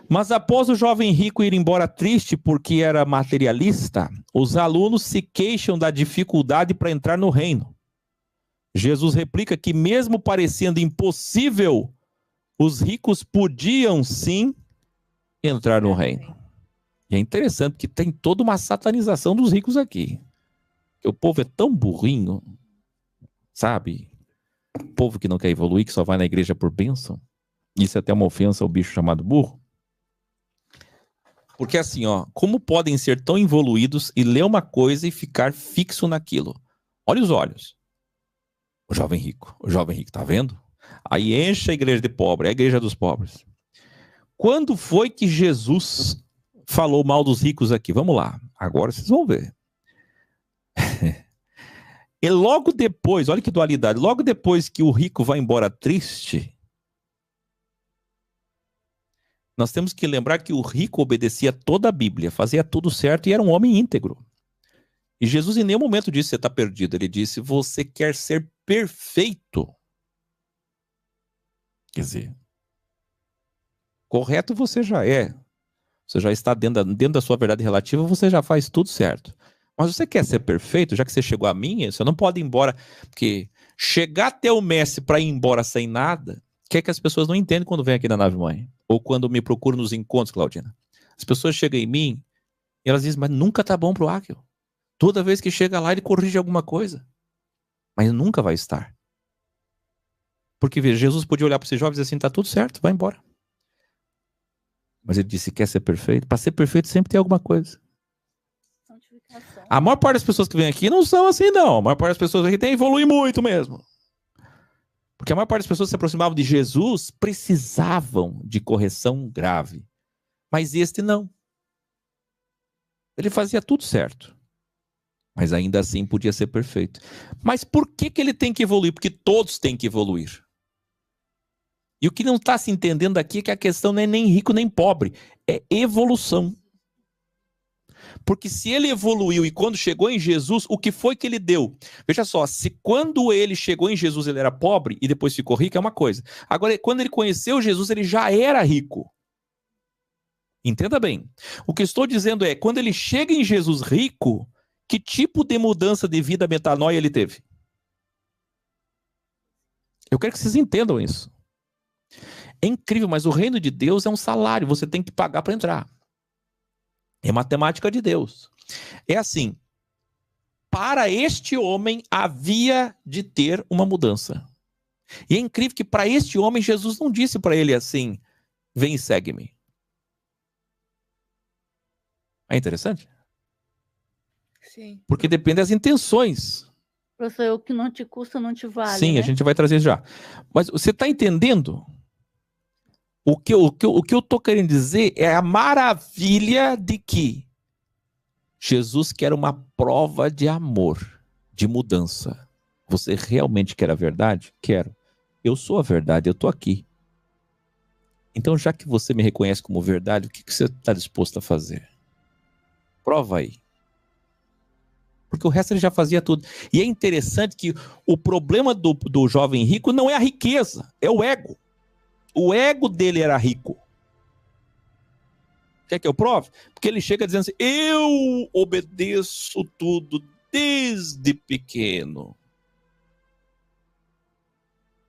Mas após o jovem rico ir embora triste porque era materialista, os alunos se queixam da dificuldade para entrar no reino. Jesus replica que mesmo parecendo impossível, os ricos podiam sim entrar no reino. E é interessante que tem toda uma satanização dos ricos aqui. O povo é tão burrinho, sabe? O povo que não quer evoluir, que só vai na igreja por bênção. Isso é até uma ofensa ao bicho chamado burro. Porque assim, ó, como podem ser tão evoluídos e ler uma coisa e ficar fixo naquilo? Olha os olhos. O jovem rico, tá vendo? Aí enche a igreja de pobre, é a igreja dos pobres. Quando foi que Jesus falou mal dos ricos aqui? Vamos lá, agora vocês vão ver. E logo depois, olha que dualidade, logo depois que o rico vai embora triste, nós temos que lembrar que o rico obedecia toda a Bíblia, fazia tudo certo e era um homem íntegro. E Jesus em nenhum momento disse: você está perdido. Ele disse: você quer ser perfeito. Quer dizer, correto você já é. Você já está dentro da sua verdade relativa, você já faz tudo certo. Mas você quer ser perfeito, já que você chegou a mim, você não pode ir embora. Porque chegar até o mestre para ir embora sem nada, que é que as pessoas não entendem quando vêm aqui na nave mãe. Ou quando me procuram nos encontros, Claudina. As pessoas chegam em mim e elas dizem, mas nunca tá bom pro Áquil. Toda vez que chega lá, ele corrige alguma coisa. Mas nunca vai estar. Porque, veja, Jesus podia olhar para esses jovens e dizer assim, tá tudo certo, vai embora. Mas ele disse, quer ser perfeito? Para ser perfeito sempre tem alguma coisa. A maior parte das pessoas que vêm aqui não são assim, não. A maior parte das pessoas aqui tem que evoluir muito mesmo. Porque a maior parte das pessoas que se aproximavam de Jesus precisavam de correção grave. Mas este não. Ele fazia tudo certo. Mas ainda assim podia ser perfeito. Mas por que ele tem que evoluir? Porque todos têm que evoluir. E o que não está se entendendo aqui é que a questão não é nem rico nem pobre. É evolução. Porque se ele evoluiu e quando chegou em Jesus, o que foi que ele deu? Veja só, se quando ele chegou em Jesus ele era pobre e depois ficou rico, é uma coisa. Agora, quando ele conheceu Jesus, ele já era rico. Entenda bem. O que estou dizendo é, quando ele chega em Jesus rico, que tipo de mudança de vida, metanoia ele teve? Eu quero que vocês entendam isso. É incrível, mas o reino de Deus é um salário, você tem que pagar para entrar. É matemática de Deus. É assim, para este homem havia de ter uma mudança. E é incrível que para este homem Jesus não disse para ele assim, vem e segue-me. É interessante? Sim. Porque depende das intenções. Professor, o que não te custa não te vale, Sim, né? a gente vai trazer já. Mas você está entendendo? O que eu estou querendo dizer é a maravilha de que Jesus quer uma prova de amor, de mudança. Você realmente quer a verdade? Quero. Eu sou a verdade, eu estou aqui. Então, já que você me reconhece como verdade, o que você está disposto a fazer? Prova aí. Porque o resto ele já fazia tudo. E é interessante que o problema do jovem rico não é a riqueza, é o ego. O ego dele era rico. Quer que eu prove? Porque ele chega dizendo assim, eu obedeço tudo desde pequeno.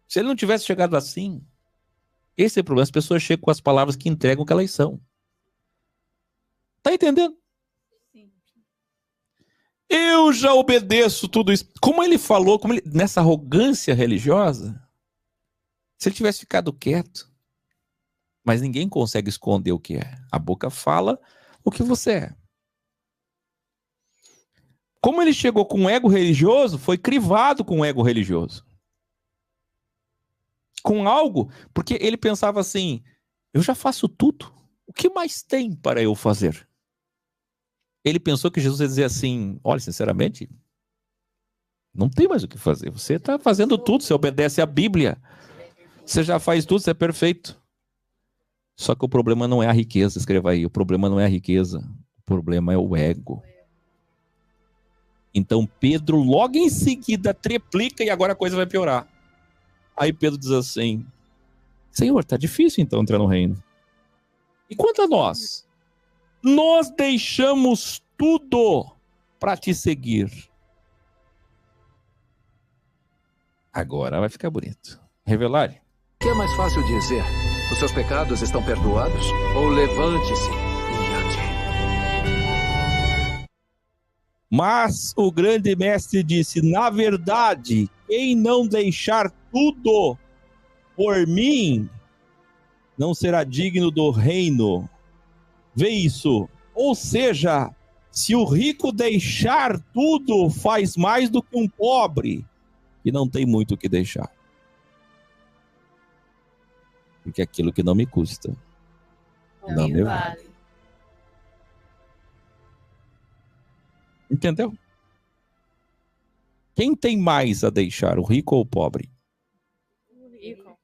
Se ele não tivesse chegado assim, esse é o problema. As pessoas chegam com as palavras que entregam o que elas são. Tá entendendo? Sim. Eu já obedeço tudo isso. Como ele falou, nessa arrogância religiosa, se ele tivesse ficado quieto, mas ninguém consegue esconder o que é. A boca fala o que você é. Como ele chegou com um ego religioso, foi crivado com um ego religioso. Com algo, porque ele pensava assim, eu já faço tudo. O que mais tem para eu fazer? Ele pensou que Jesus ia dizer assim, olha, sinceramente, não tem mais o que fazer. Você está fazendo tudo, você obedece à Bíblia. Você já faz tudo, você é perfeito. Só que o problema não é a riqueza, escreva aí. O problema não é a riqueza, o problema é o ego. Então Pedro logo em seguida triplica e agora a coisa vai piorar. Aí Pedro diz assim, Senhor, tá difícil então entrar no reino. E quanto a nós? Nós deixamos tudo para te seguir. Agora vai ficar bonito. Revelar. O que é mais fácil dizer? Os seus pecados estão perdoados? Ou levante-se e ande? Mas o grande mestre disse, na verdade, quem não deixar tudo por mim, não será digno do reino. Vê isso. Ou seja, se o rico deixar tudo, faz mais do que um pobre, que não tem muito o que deixar. Porque aquilo que não me custa, não me vale. Entendeu? Quem tem mais a deixar, o rico ou o pobre? O rico.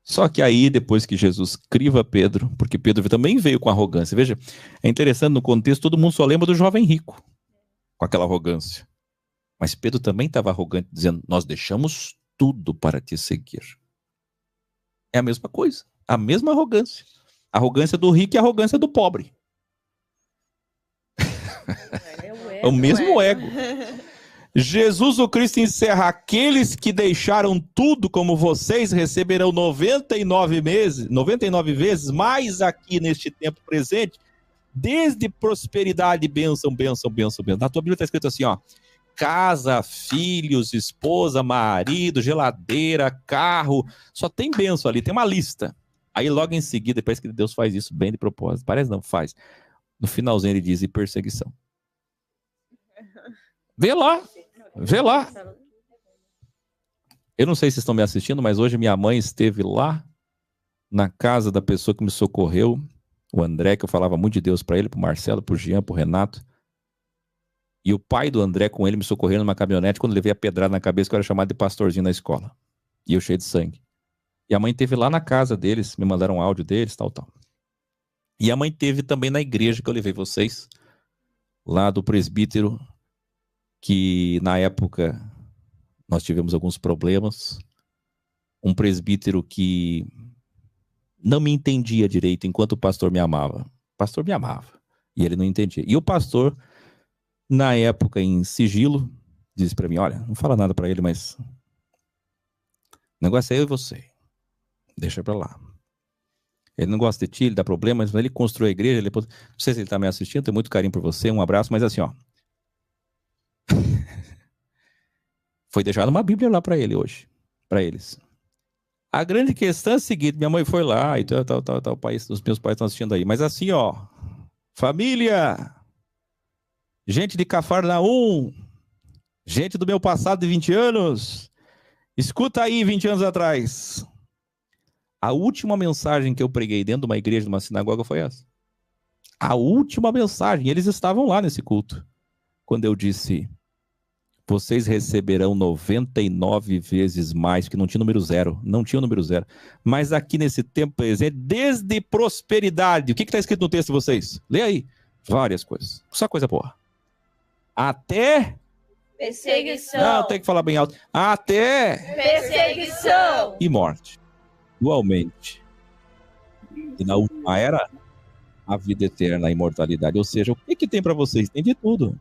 Só que aí, depois que Jesus criva Pedro, porque Pedro também veio com arrogância. Veja, é interessante no contexto, todo mundo só lembra do jovem rico, com aquela arrogância. Mas Pedro também estava arrogante, dizendo, nós deixamos tudo para te seguir. É a mesma coisa. A mesma arrogância. A arrogância do rico e a arrogância do pobre. É o mesmo ego. Jesus o Cristo encerra: aqueles que deixaram tudo como vocês receberão 99 vezes mais aqui neste tempo presente, desde prosperidade, bênção, bênção, bênção, bênção. Na tua Bíblia está escrito assim, ó: casa, filhos, esposa, marido, geladeira, carro, só tem bênção ali, tem uma lista. Aí logo em seguida, parece que Deus faz isso bem de propósito. Parece não, faz. No finalzinho ele diz: e perseguição. Vê lá. Vê lá. Eu não sei se vocês estão me assistindo, mas hoje minha mãe esteve lá na casa da pessoa que me socorreu, o André, que eu falava muito de Deus para ele, pro Marcelo, pro Jean, pro Renato. E o pai do André com ele me socorrendo numa caminhonete quando levei a pedrada na cabeça, que eu era chamado de pastorzinho na escola. E eu cheio de sangue. E a mãe teve lá na casa deles, me mandaram um áudio deles, tal. E a mãe teve também na igreja que eu levei vocês, lá do presbítero, que na época nós tivemos alguns problemas. Um presbítero que não me entendia direito enquanto o pastor me amava. O pastor me amava e ele não entendia. E o pastor, na época, em sigilo, disse para mim: olha, não fala nada para ele, mas o negócio é eu e você. Deixa para lá. Ele não gosta de ti, ele dá problemas, mas ele construiu a igreja. Não sei se ele está me assistindo, tenho muito carinho por você, um abraço, mas assim, ó. Foi deixado uma Bíblia lá para ele hoje, para eles. A grande questão é a seguinte: minha mãe foi lá e tal, os meus pais estão assistindo aí, mas assim, ó, família, gente de Cafarnaum, gente do meu passado de 20 anos, escuta aí 20 anos atrás. A última mensagem que eu preguei dentro de uma igreja, de uma sinagoga, foi essa. A última mensagem, eles estavam lá nesse culto, quando eu disse: vocês receberão 99 vezes mais, que não tinha número zero, não tinha número zero. Mas aqui nesse tempo presente, desde prosperidade, o que está escrito no texto de vocês? Lê aí. Várias coisas, só coisa boa. Até... perseguição. Não, tem que falar bem alto. Até... perseguição. E morte. Igualmente. E na última era, a vida eterna, a imortalidade. Ou seja, o que tem para vocês? Tem de tudo.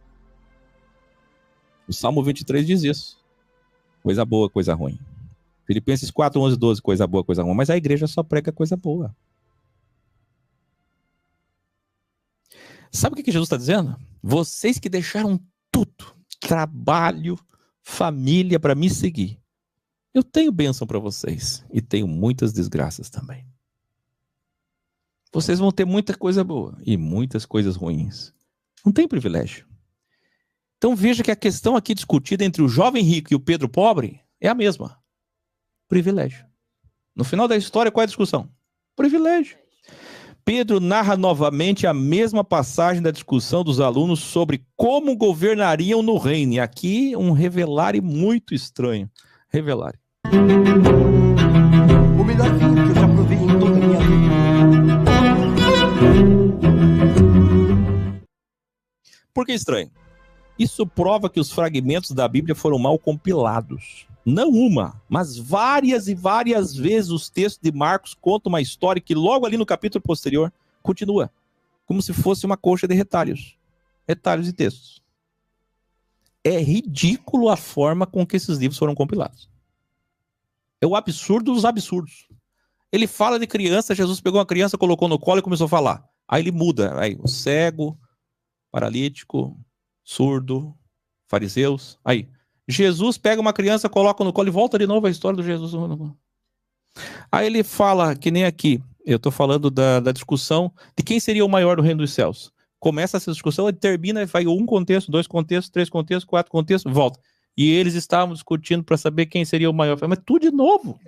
O Salmo 23 diz isso. Coisa boa, coisa ruim. Filipenses 4, 11, 12, coisa boa, coisa ruim. Mas a igreja só prega coisa boa. Sabe o que Jesus está dizendo? Vocês que deixaram tudo, trabalho, família, para me seguir, eu tenho bênção para vocês. E tenho muitas desgraças também. Vocês vão ter muita coisa boa e muitas coisas ruins. Não tem privilégio. Então veja que a questão aqui discutida entre o jovem rico e o Pedro pobre é a mesma. Privilégio. No final da história, qual é a discussão? Privilégio. Pedro narra novamente a mesma passagem da discussão dos alunos sobre como governariam no reino. E aqui um revelare muito estranho. Revelare. O melhor vinho que eu já provei em toda a minha vida. Por que estranho? Isso prova que os fragmentos da Bíblia foram mal compilados. Não uma, mas várias e várias vezes os textos de Marcos contam uma história que logo ali no capítulo posterior continua, como se fosse uma coxa de retalhos. Retalhos e textos. É ridículo a forma com que esses livros foram compilados. É o absurdo dos absurdos. Ele fala de criança, Jesus pegou uma criança, colocou no colo e começou a falar. Aí ele muda, aí o cego, paralítico, surdo, fariseus. Aí, Jesus pega uma criança, coloca no colo e volta de novo a história do Jesus. Aí ele fala, que nem aqui, eu estou falando da discussão de quem seria o maior do reino dos céus. Começa essa discussão, ele termina e vai um contexto, 2 contextos, 3 contextos, 4 contextos, volta. E eles estavam discutindo para saber quem seria o maior. Mas tudo de novo.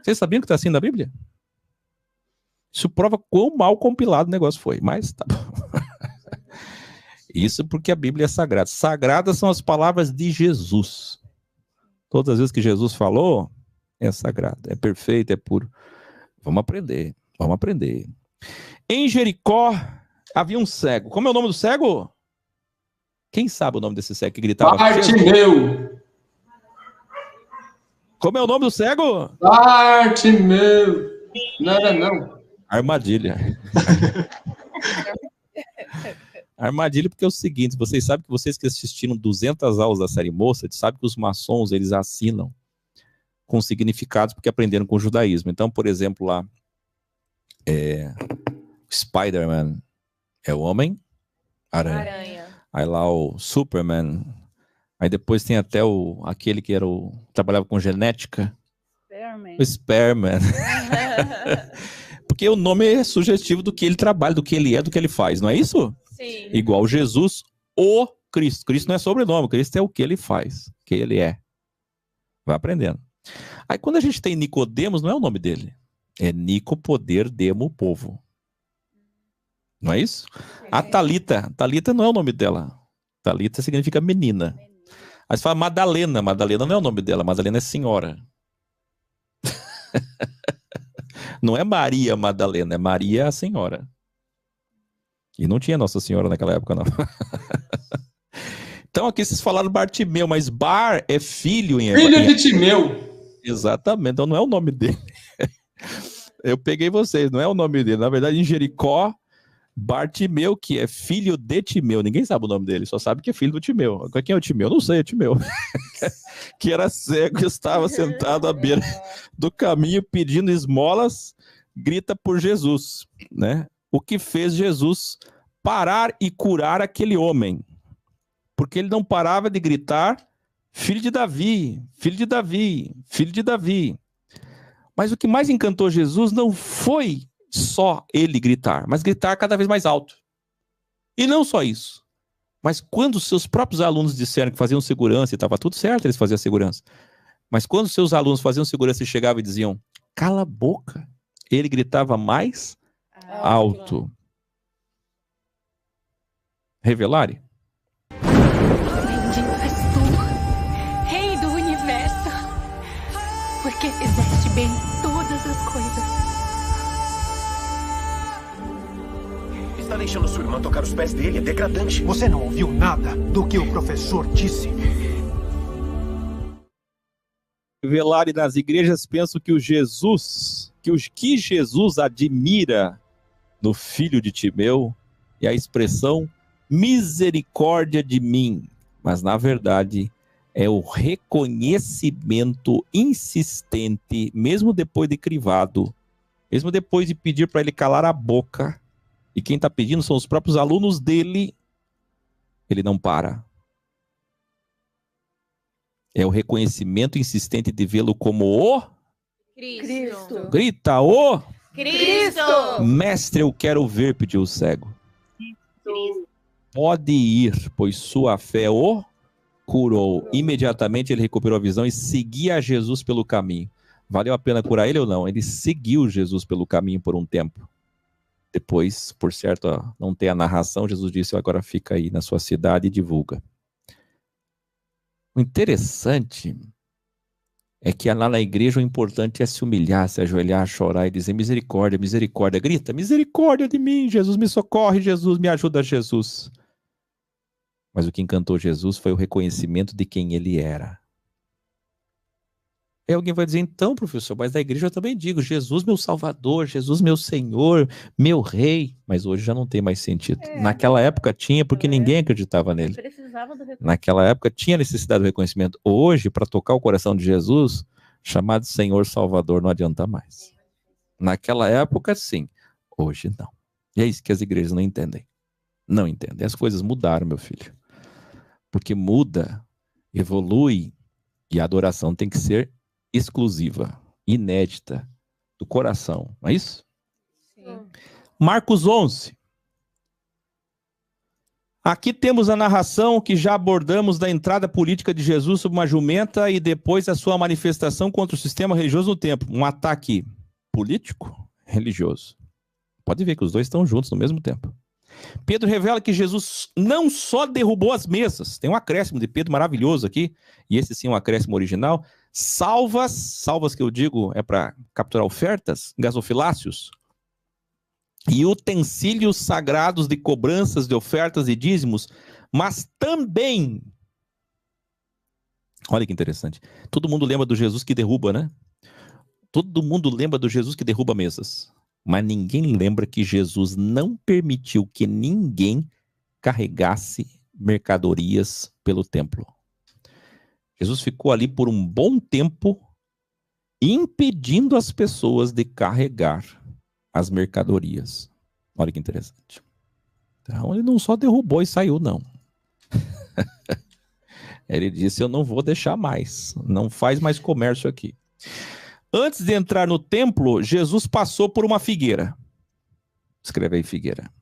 Vocês sabiam que está assim na Bíblia? Isso prova quão mal compilado o negócio foi. Mas tá bom. Isso porque a Bíblia é sagrada. Sagradas são as palavras de Jesus. Todas as vezes que Jesus falou, é sagrado, é perfeito, é puro. Vamos aprender, vamos aprender. Em Jericó havia um cego. Como é o nome do cego? Quem sabe o nome desse cego que gritava? Bartimeu. Como é o nome do cego? Bartimeu. Não. Armadilha. Armadilha porque é o seguinte, vocês sabem que vocês que assistiram 200 aulas da série Moça, sabem que os maçons, eles assinam com significados porque aprenderam com o judaísmo. Então, por exemplo, lá, Spider-Man é o Homem-Aranha. Aí lá o Superman. Aí depois tem até aquele que trabalhava com genética. O Spearman. Porque o nome é sugestivo do que ele trabalha, do que ele é, do que ele faz, não é isso? Sim. Igual Jesus, o Cristo. Cristo não é sobrenome, Cristo é o que ele faz, o que ele é. Vai aprendendo. Aí quando a gente tem Nicodemos, não é o nome dele. É Nico, poder, demo, povo. Não é isso? A Talita não é o nome dela. Talita significa menina. Aí você fala Madalena. Madalena não é o nome dela. Madalena é senhora. Não é Maria Madalena, é Maria a senhora. E não tinha Nossa Senhora naquela época, não. Então aqui vocês falaram Bartimeu, mas Bar é filho em hebraico. Filho de Timeu. Exatamente, então não é o nome dele. Eu peguei vocês, não é o nome dele. Na verdade, em Jericó, Bartimeu, que é filho de Timeu. Ninguém sabe o nome dele, só sabe que é filho do Timeu. Quem é o Timeu? Não sei, é Timeu. Que era cego e estava sentado à beira do caminho pedindo esmolas, grita por Jesus, né? O que fez Jesus parar e curar aquele homem. Porque ele não parava de gritar, filho de Davi, filho de Davi, filho de Davi. Mas o que mais encantou Jesus não foi só ele gritar, mas gritar cada vez mais alto. E não só isso. Mas quando os seus próprios alunos disseram que faziam segurança, e estava tudo certo, eles faziam segurança. Mas quando os seus alunos faziam segurança e chegavam e diziam, cala a boca, ele gritava mais alto. Revelare. Bendito és tu, Rei do Universo, porque fizeste bem todas as coisas. Está deixando sua irmã tocar os pés dele, é degradante. Você não ouviu nada do que o professor disse? Revelare nas igrejas pensam que que Jesus admira no filho de Timeu é a expressão misericórdia de mim, mas na verdade é o reconhecimento insistente, mesmo depois de crivado, mesmo depois de pedir para ele calar a boca, e quem está pedindo são os próprios alunos dele, ele não para. É o reconhecimento insistente de vê-lo como o Cristo. Grita, o Cristo. Mestre, eu quero ver, pediu o cego. Pode ir, pois sua fé o curou. Imediatamente ele recuperou a visão e seguia Jesus pelo caminho. Valeu a pena curar ele ou não? Ele seguiu Jesus pelo caminho por um tempo. Depois, por certo, não tem a narração, Jesus disse, agora fica aí na sua cidade e divulga. O interessante é que lá na igreja o importante é se humilhar, se ajoelhar, chorar e dizer misericórdia, misericórdia. Grita, misericórdia de mim, Jesus me socorre, Jesus me ajuda, Jesus. Mas o que encantou Jesus foi o reconhecimento de quem ele era. Aí alguém vai dizer, então, professor, mas da igreja eu também digo, Jesus meu Salvador, Jesus meu Senhor, meu Rei. Mas hoje já não tem mais sentido. Naquela época tinha, porque ninguém acreditava nele. Naquela época tinha necessidade do reconhecimento. Hoje, para tocar o coração de Jesus, chamado Senhor Salvador não adianta mais. Naquela época, sim. Hoje, não. E é isso que as igrejas não entendem. Não entendem. As coisas mudaram, meu filho. Porque muda, evolui, e a adoração tem que ser exclusiva, inédita, do coração. Não é isso? Sim. Marcos 11. Aqui temos a narração que já abordamos da entrada política de Jesus sobre uma jumenta e depois a sua manifestação contra o sistema religioso no templo. Um ataque político, religioso. Pode ver que os dois estão juntos no mesmo tempo. Pedro revela que Jesus não só derrubou as mesas, tem um acréscimo de Pedro maravilhoso aqui, e esse sim é um acréscimo original, salvas que eu digo é para capturar ofertas, gasofiláceos, e utensílios sagrados de cobranças de ofertas e dízimos, mas também, Olha que interessante. Todo mundo lembra do Jesus que derruba, né? Todo mundo lembra do Jesus que derruba mesas. Mas ninguém lembra que Jesus não permitiu que ninguém carregasse mercadorias pelo templo. Jesus ficou ali por um bom tempo impedindo as pessoas de carregar as mercadorias. Olha que interessante. Então ele não só derrubou e saiu, não. Ele disse, eu não vou deixar mais. Não faz mais comércio aqui. Antes de entrar no templo, Jesus passou por uma figueira. Escreve aí, figueira.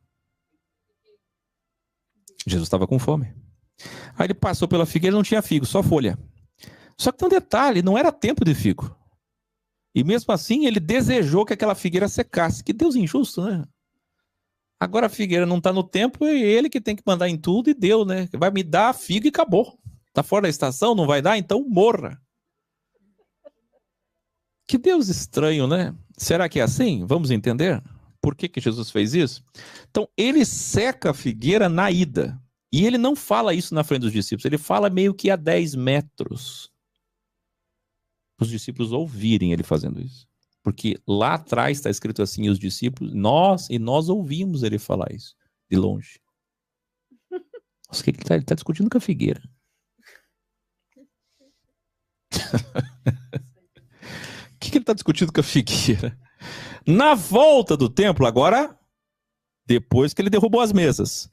Jesus estava com fome. Aí ele passou pela figueira e não tinha figo, só folha. Só que tem um detalhe, não era tempo de figo. E mesmo assim, ele desejou que aquela figueira secasse. Que Deus injusto, né? Agora a figueira não está no tempo, é ele que tem que mandar em tudo e deu, né? Vai me dar figo e acabou. Está fora da estação, não vai dar? Então morra. Que Deus estranho, né? Será que é assim? Vamos entender? Por que Jesus fez isso? Então, ele seca a figueira na ida. E ele não fala isso na frente dos discípulos. Ele fala meio que a 10 metros. Os discípulos ouvirem ele fazendo isso. Porque lá atrás está escrito assim, os discípulos, nós ouvimos ele falar isso, de longe. Nossa, o que ele está discutindo com a figueira? O que ele está discutindo com a figueira? Na volta do templo, agora, depois que ele derrubou as mesas,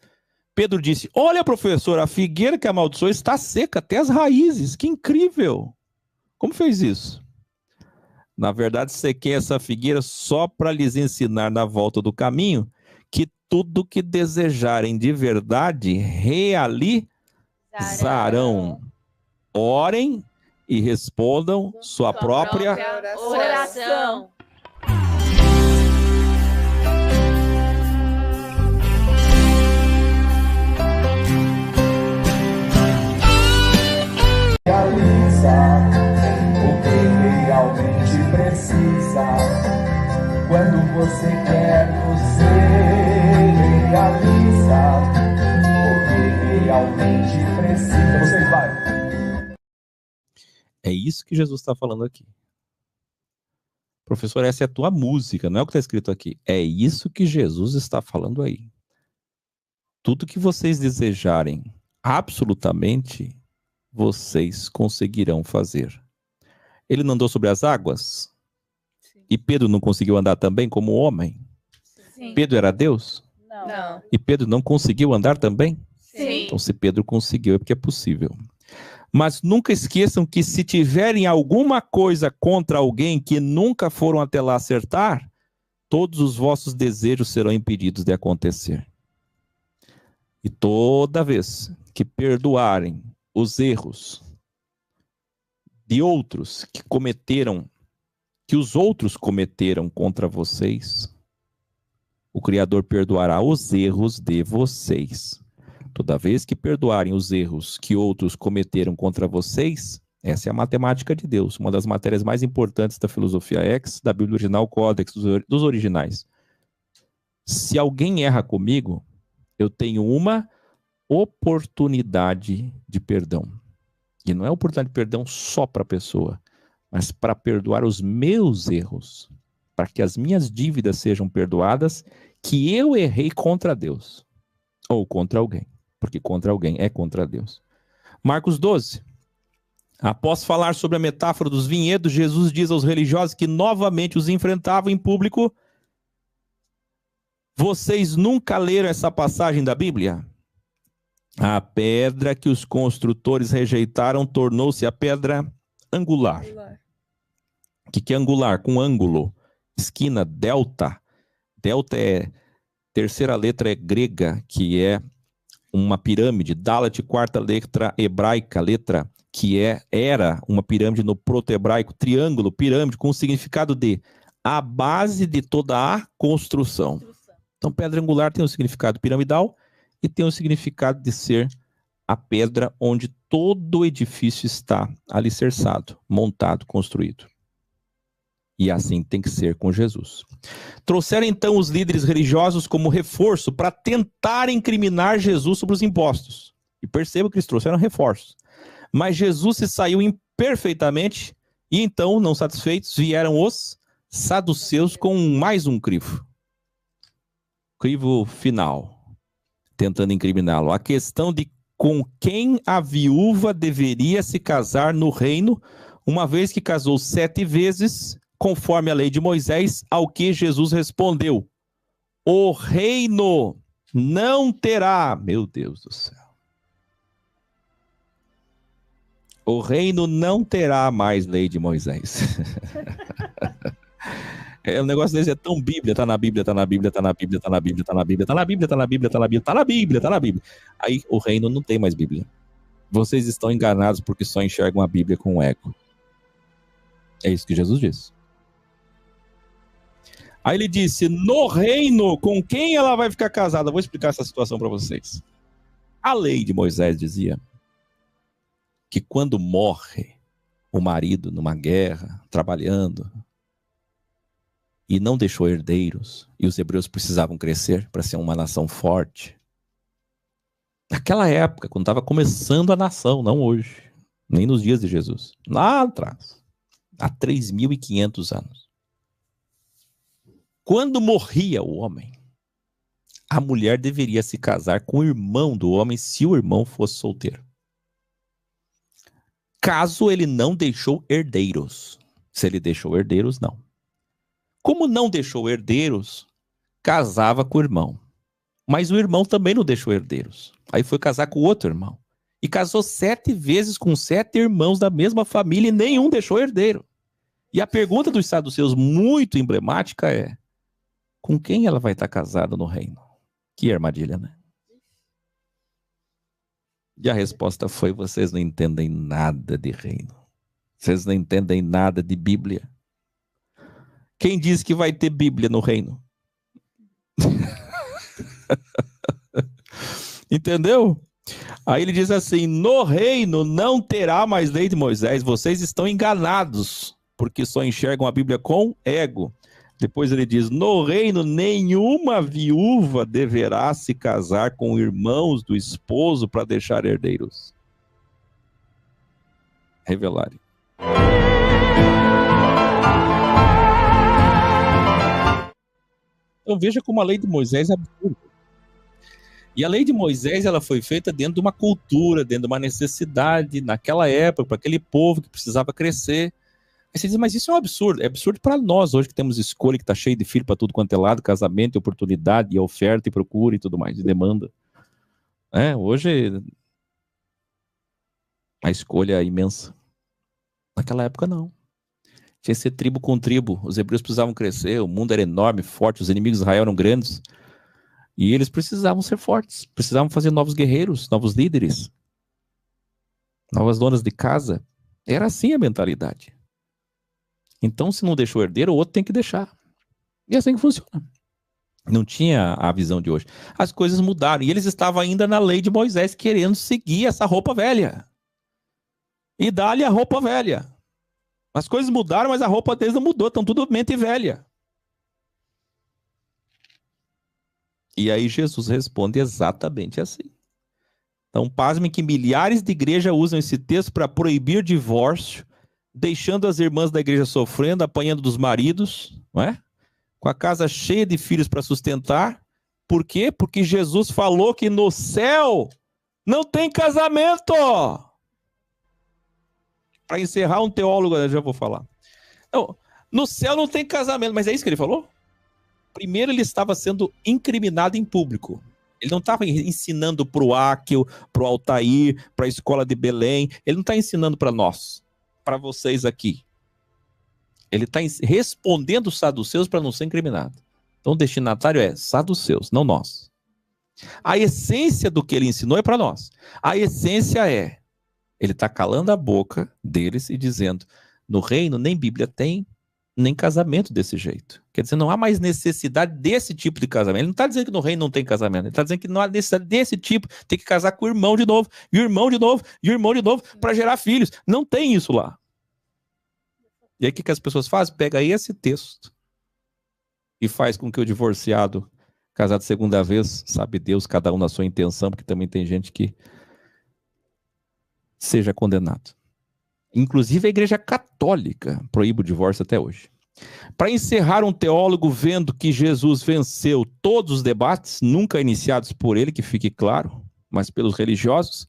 Pedro disse, olha, professor, a figueira que amaldiçoou está seca até as raízes. Que incrível! Como fez isso? Na verdade, sequei essa figueira só para lhes ensinar na volta do caminho que tudo que desejarem de verdade realizarão. Orem e respondam sua própria oração. O que realmente precisa. Quando você quer, você realiza o que realmente precisa. Vocês vai. É isso que Jesus está falando aqui. Professor, essa é a tua música, não é o que está escrito aqui. É isso que Jesus está falando aí. Tudo que vocês desejarem, absolutamente, vocês conseguirão fazer. Ele não andou sobre as águas? Sim. E Pedro não conseguiu andar também como homem? Sim. Pedro era Deus? Não. E Pedro não conseguiu andar também? Sim. Então, se Pedro conseguiu, é porque é possível. Mas nunca esqueçam que se tiverem alguma coisa contra alguém que nunca foram até lá acertar, todos os vossos desejos serão impedidos de acontecer. E toda vez que perdoarem os erros de outros que os outros cometeram contra vocês, o Criador perdoará os erros de vocês. Toda vez que perdoarem os erros que outros cometeram contra vocês, essa é a matemática de Deus, uma das matérias mais importantes da filosofia X, da Bíblia original, Códex dos originais. Se alguém erra comigo, eu tenho uma oportunidade de perdão. E não é oportunidade de perdão só para a pessoa, mas para perdoar os meus erros, para que as minhas dívidas sejam perdoadas, que eu errei contra Deus, ou contra alguém, porque contra alguém é contra Deus. Marcos 12. Após falar sobre a metáfora dos vinhedos, Jesus diz aos religiosos que novamente os enfrentavam em público. Vocês nunca leram essa passagem da Bíblia? A pedra que os construtores rejeitaram tornou-se a pedra angular. O que é angular? Com ângulo. Esquina, delta. Delta é terceira letra grega, que é uma pirâmide. Dalet, quarta letra hebraica, letra que era uma pirâmide no proto-hebraico. Triângulo, pirâmide, com o significado de a base de toda a construção. Então, pedra angular tem o significado piramidal e tem o significado de ser a pedra onde todo o edifício está alicerçado, montado, construído. E assim tem que ser com Jesus. Trouxeram então os líderes religiosos como reforço para tentar incriminar Jesus sobre os impostos. E perceba que eles trouxeram reforços. Mas Jesus se saiu imperfeitamente, e então, não satisfeitos, vieram os saduceus com mais um crivo. Crivo final, tentando incriminá-lo. A questão de com quem a viúva deveria se casar no reino, uma vez que casou 7 vezes, conforme a lei de Moisés, ao que Jesus respondeu: o reino não terá, meu Deus do céu, o reino não terá mais lei de Moisés. O negócio desse é tão Bíblia, tá na Bíblia, tá na Bíblia, tá na Bíblia, tá na Bíblia, tá na Bíblia, tá na Bíblia, tá na Bíblia, tá na Bíblia, tá na Bíblia, tá na Bíblia. Aí o reino não tem mais Bíblia. Vocês estão enganados porque só enxergam a Bíblia com o ego. É isso que Jesus disse. Aí ele disse: no reino, com quem ela vai ficar casada? Eu vou explicar essa situação para vocês. A lei de Moisés dizia que quando morre o marido numa guerra, trabalhando, e não deixou herdeiros, e os hebreus precisavam crescer para ser uma nação forte. Naquela época, quando estava começando a nação, não hoje, nem nos dias de Jesus, lá atrás, há 3.500 anos. Quando morria o homem, a mulher deveria se casar com o irmão do homem, se o irmão fosse solteiro. Caso ele não deixou herdeiros. Se ele deixou herdeiros, não. Como não deixou herdeiros, casava com o irmão. Mas o irmão também não deixou herdeiros. Aí foi casar com o outro irmão. E casou 7 vezes com 7 irmãos da mesma família e nenhum deixou herdeiro. E a pergunta dos saduceus, muito emblemática, é: com quem ela vai estar casada no reino? Que armadilha, né? E a resposta foi: vocês não entendem nada de reino. Vocês não entendem nada de Bíblia. Quem diz que vai ter Bíblia no reino? Entendeu? Aí ele diz assim: no reino não terá mais lei de Moisés. Vocês estão enganados, porque só enxergam a Bíblia com ego. Depois ele diz: no reino nenhuma viúva deverá se casar com irmãos do esposo para deixar herdeiros. Revelarem. Então veja como a lei de Moisés é absurda. E a lei de Moisés, ela foi feita dentro de uma cultura, dentro de uma necessidade, naquela época, para aquele povo que precisava crescer. Aí você diz: mas isso é um absurdo. É absurdo para nós hoje que temos escolha, que está cheio de filho para tudo quanto é lado, casamento, e oportunidade, e oferta, e procura, e tudo mais, e demanda. Hoje a escolha é imensa. Naquela época não. Tinha que ser tribo com tribo. Os hebreus precisavam crescer, o mundo era enorme, forte, os inimigos de Israel eram grandes. E eles precisavam ser fortes, precisavam fazer novos guerreiros, novos líderes, novas donas de casa. Era assim a mentalidade. Então, se não deixou herdeiro, o outro tem que deixar. E é assim que funciona. Não tinha a visão de hoje. As coisas mudaram. E eles estavam ainda na lei de Moisés, querendo seguir essa roupa velha. E dá-lhe a roupa velha. As coisas mudaram, mas a roupa deles não mudou. Estão tudo mente velha. E aí Jesus responde exatamente assim. Então, pasmem que milhares de igrejas usam esse texto para proibir divórcio, deixando as irmãs da igreja sofrendo, apanhando dos maridos, não é? Com a casa cheia de filhos para sustentar. Por quê? Porque Jesus falou que no céu não tem casamento. Para encerrar, um teólogo, eu já vou falar. Não, no céu não tem casamento, mas é isso que ele falou? Primeiro, ele estava sendo incriminado em público. Ele não estava ensinando para o Áquil, para o Altair, para a escola de Belém. Ele não está ensinando para nós, para vocês aqui. Ele está respondendo os saduceus para não ser incriminado. Então, o destinatário é saduceus, não nós. A essência do que ele ensinou é para nós. A essência é: ele está calando a boca deles e dizendo: no reino nem Bíblia tem, nem casamento desse jeito. Quer dizer, não há mais necessidade desse tipo de casamento. Ele não está dizendo que no reino não tem casamento. Ele está dizendo que não há necessidade desse tipo. Tem que casar com o irmão de novo, e o irmão de novo, e o irmão de novo, para gerar filhos. Não tem isso lá. E aí o que as pessoas fazem? Pega esse texto e faz com que o divorciado, casado segunda vez, sabe Deus, cada um na sua intenção, porque também tem gente que seja condenado. Inclusive a Igreja Católica proíbe o divórcio até hoje. Para encerrar, um teólogo, vendo que Jesus venceu todos os debates, nunca iniciados por ele, que fique claro, mas pelos religiosos,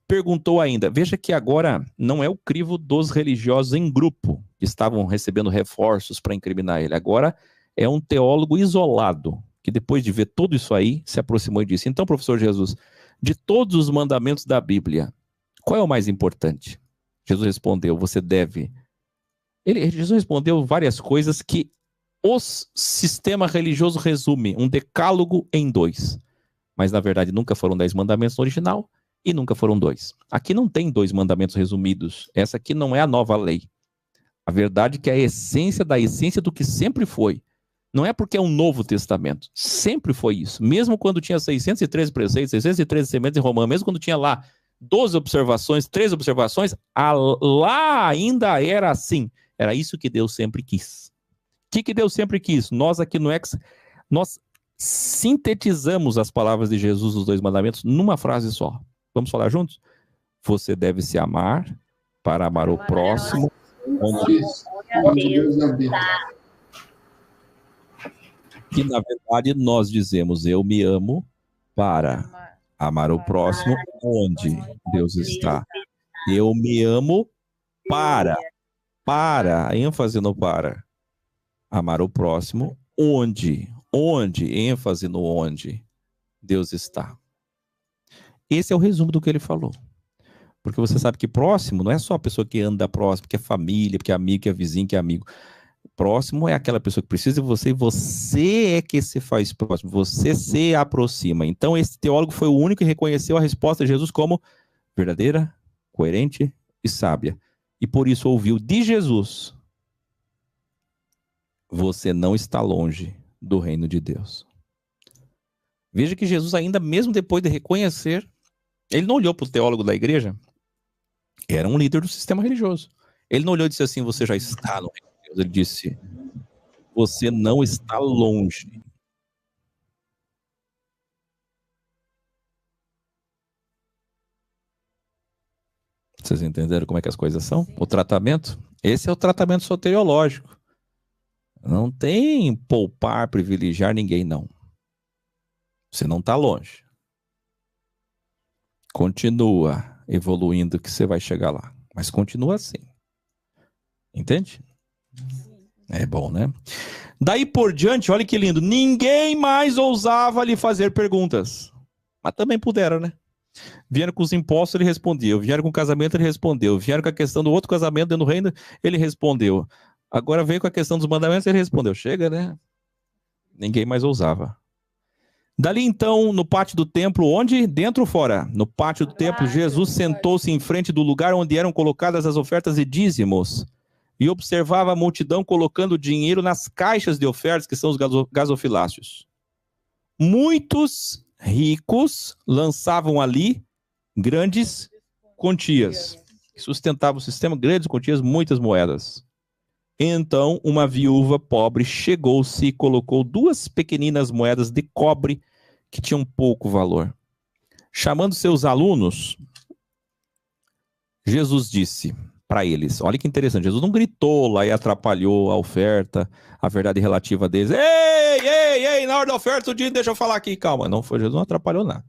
perguntou ainda, veja que agora não é o crivo dos religiosos em grupo, que estavam recebendo reforços para incriminar ele, agora é um teólogo isolado, que depois de ver tudo isso aí, se aproximou e disse, então, professor Jesus, de todos os mandamentos da Bíblia, qual é o mais importante? Jesus respondeu, você deve... Jesus respondeu várias coisas que o sistema religioso resume, um decálogo em 2. Mas, na verdade, nunca foram 10 mandamentos no original e nunca foram 2. Aqui não tem 2 mandamentos resumidos. Essa aqui não é a nova lei. A verdade é que é a essência da essência do que sempre foi. Não é porque é um novo testamento. Sempre foi isso. Mesmo quando tinha 613 preceitos, 613 sementes em Romano, mesmo quando tinha lá 12 observações, 13 observações, lá ainda era assim. Era isso que Deus sempre quis. O que Deus sempre quis? Nós aqui no Ex, nós sintetizamos as palavras de Jesus nos 2 mandamentos numa frase só. Vamos falar juntos? Você deve se amar para amar o próximo. Que na verdade nós dizemos, eu me amo para amar o próximo onde Deus está. Eu me amo para, ênfase no para, amar o próximo onde, ênfase no onde Deus está. Esse é o resumo do que ele falou. Porque você sabe que próximo não é só a pessoa que anda próximo, que é família, que é amigo, que é vizinho, que é amigo. Próximo é aquela pessoa que precisa de você e você é que se faz próximo, você se aproxima. Então esse teólogo foi o único que reconheceu a resposta de Jesus como verdadeira, coerente e sábia. E por isso ouviu de Jesus, você não está longe do reino de Deus. Veja que Jesus ainda, mesmo depois de reconhecer, ele não olhou para o teólogo da igreja, era um líder do sistema religioso. Ele não olhou e disse assim, você já está no reino de Deus. Ele disse, você não está longe. Vocês entenderam como é que as coisas são? O tratamento? Esse é o tratamento soteriológico. Não tem poupar, privilegiar ninguém, não. Você não está longe. Continua evoluindo que você vai chegar lá. Mas continua assim. Entende? É bom, né? Daí por diante, olha que lindo. Ninguém mais ousava lhe fazer perguntas. Mas também puderam, né? Vieram com os impostos, ele respondeu. Vieram com o casamento, ele respondeu. Vieram com a questão do outro casamento dentro do reino, ele respondeu. Agora veio com a questão dos mandamentos, ele respondeu. Chega, né? Ninguém mais ousava. Dali então, no pátio do templo, onde? Dentro ou fora? No pátio do templo, Jesus sentou-se em frente do lugar onde eram colocadas as ofertas e dízimos e observava a multidão colocando dinheiro nas caixas de ofertas, que são os gasofiláceos. Muitos ricos lançavam ali grandes quantias, que sustentavam o sistema, grandes quantias, muitas moedas. Então, uma viúva pobre chegou-se e colocou 2 pequeninas moedas de cobre que tinham pouco valor. Chamando seus alunos, Jesus disse para eles, olha que interessante, Jesus não gritou lá e atrapalhou a oferta, a verdade relativa deles. Ei, na hora da oferta, deixa eu falar aqui, calma. Não foi, Jesus não atrapalhou nada.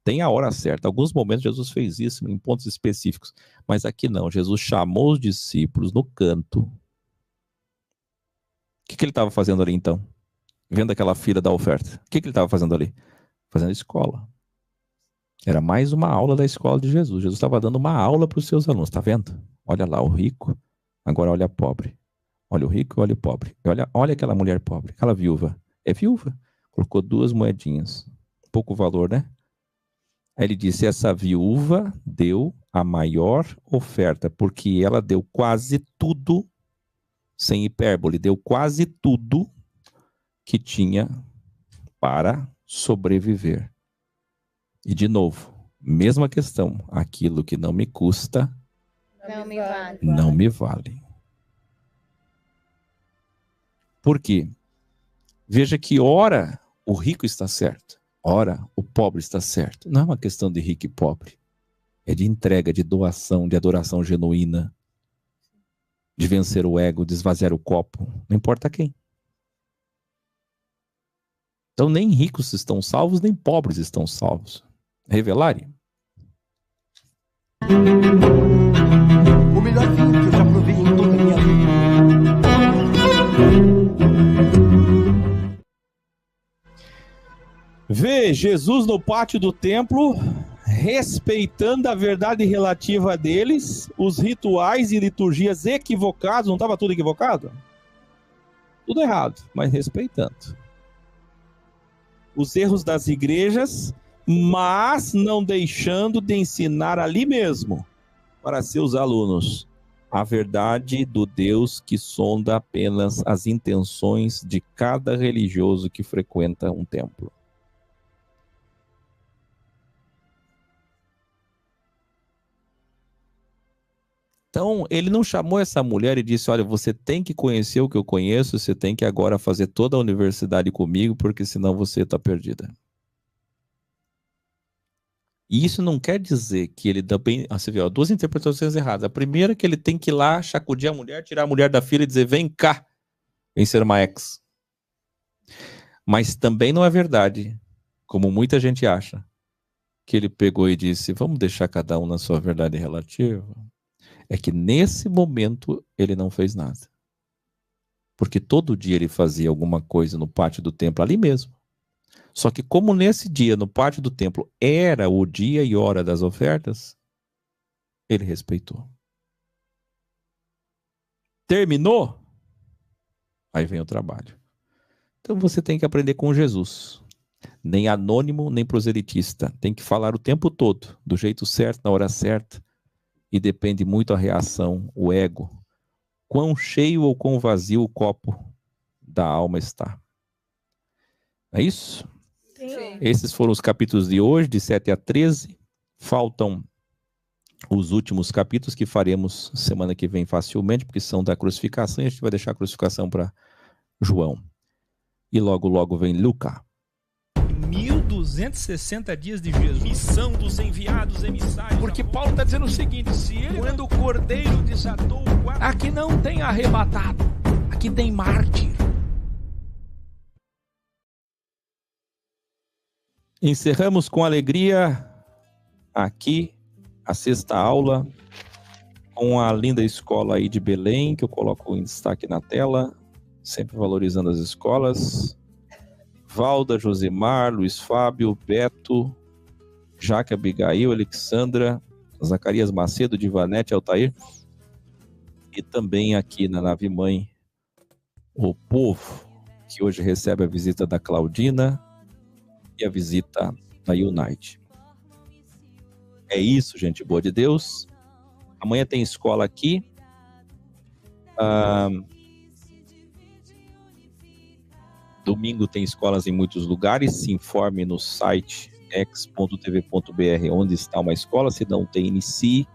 Tem a hora certa. Alguns momentos Jesus fez isso em pontos específicos, mas aqui não. Jesus chamou os discípulos no canto. O que ele estava fazendo ali então? Vendo aquela fila da oferta. O que ele estava fazendo ali? Fazendo escola. Era mais uma aula da escola de Jesus. Jesus estava dando uma aula para os seus alunos. Está vendo? Olha lá o rico, agora olha a pobre. Olha o rico, olha o pobre. Olha aquela mulher pobre, aquela viúva. É viúva. Colocou 2 moedinhas. Pouco valor, né? Aí ele disse, essa viúva deu a maior oferta, porque ela deu quase tudo, sem hipérbole, deu quase tudo que tinha para sobreviver. E de novo, mesma questão, aquilo que não me custa, não me vale. Por quê? Veja que ora o rico está certo, ora o pobre está certo. Não é uma questão de rico e pobre. É de entrega, de doação, de adoração genuína. De vencer o ego, de esvaziar o copo. Não importa quem. Então nem ricos estão salvos, nem pobres estão salvos. Revelare. O melhor vinho que eu já provei em toda a minha vida. Vê Jesus no pátio do templo, respeitando a verdade relativa deles, os rituais e liturgias equivocados. Não estava tudo equivocado? Tudo errado, mas respeitando. Os erros das igrejas, mas não deixando de ensinar ali mesmo, para seus alunos, a verdade do Deus que sonda apenas as intenções de cada religioso que frequenta um templo. Então, ele não chamou essa mulher e disse, olha, você tem que conhecer o que eu conheço, você tem que agora fazer toda a universidade comigo, porque senão você está perdida. E isso não quer dizer que ele também... você viu, duas interpretações erradas. A primeira é que ele tem que ir lá, chacodir a mulher, tirar a mulher da fila e dizer, vem cá, vem ser uma ex. Mas também não é verdade, como muita gente acha, que ele pegou e disse, vamos deixar cada um na sua verdade relativa. É que nesse momento ele não fez nada. Porque todo dia ele fazia alguma coisa no pátio do templo, ali mesmo. Só que como nesse dia, no pátio do templo, era o dia e hora das ofertas, ele respeitou. Terminou? Aí vem o trabalho. Então você tem que aprender com Jesus. Nem anônimo, nem proselitista. Tem que falar o tempo todo, do jeito certo, na hora certa. E depende muito a reação, o ego. Quão cheio ou quão vazio o copo da alma está. É isso? Sim. Esses foram os capítulos de hoje, de 7 a 13. Faltam os últimos capítulos que faremos semana que vem facilmente, porque são da crucificação, e a gente vai deixar a crucificação para João. E logo, logo vem Lucas. 1260 dias de Jesus. Missão dos enviados emissários. Porque Paulo está dizendo o seguinte, se ele... Quando o cordeiro desatou o quarto... Aqui não tem arrebatado, aqui tem mártir. Encerramos com alegria aqui a sexta aula com a linda escola aí de Belém, que eu coloco em destaque na tela, sempre valorizando as escolas. Valda, Josimar, Luiz Fábio, Beto, Jaque, Abigail, Alexandra, Zacarias Macedo, Divanete, Altair. E também aqui na nave mãe, o povo, que hoje recebe a visita da Claudina e a visita da Unite. É isso, gente boa de Deus. Amanhã tem escola aqui. Domingo tem escolas em muitos lugares. Se informe no site ex.tv.br onde está uma escola. Se não tem, inicie.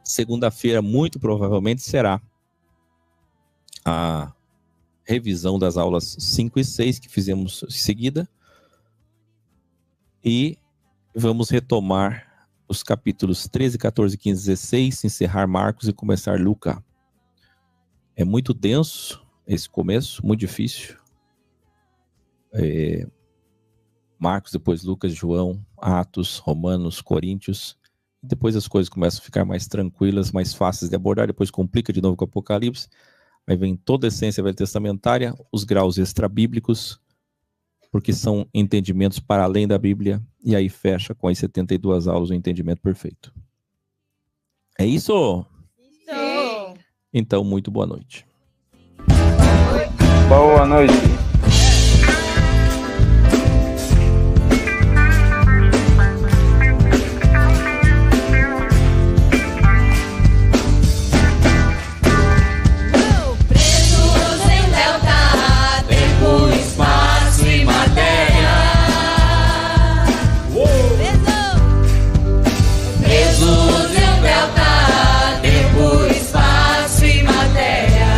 Segunda-feira, muito provavelmente, será a revisão das aulas 5 e 6 que fizemos em seguida. E vamos retomar os capítulos 13, 14, 15, 16, encerrar Marcos e começar Lucas. É muito denso esse começo, muito difícil. Marcos, depois Lucas, João, Atos, Romanos, Coríntios. Depois as coisas começam a ficar mais tranquilas, mais fáceis de abordar. Depois complica de novo com o Apocalipse. Aí vem toda a essência velho-testamentária, os graus extrabíblicos, porque são entendimentos para além da Bíblia. E aí fecha com as 72 aulas o entendimento perfeito. É isso? Sim. Então, muito boa noite. Boa noite. Presos em delta, tempo, espaço e matéria. Presos em delta, tempo, espaço e matéria.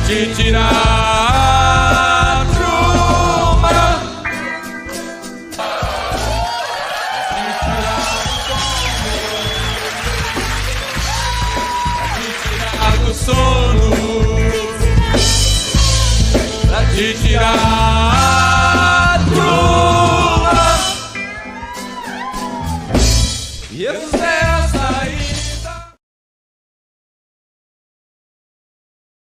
te tirar truma, do sono, pra te tirar truma. Jesus é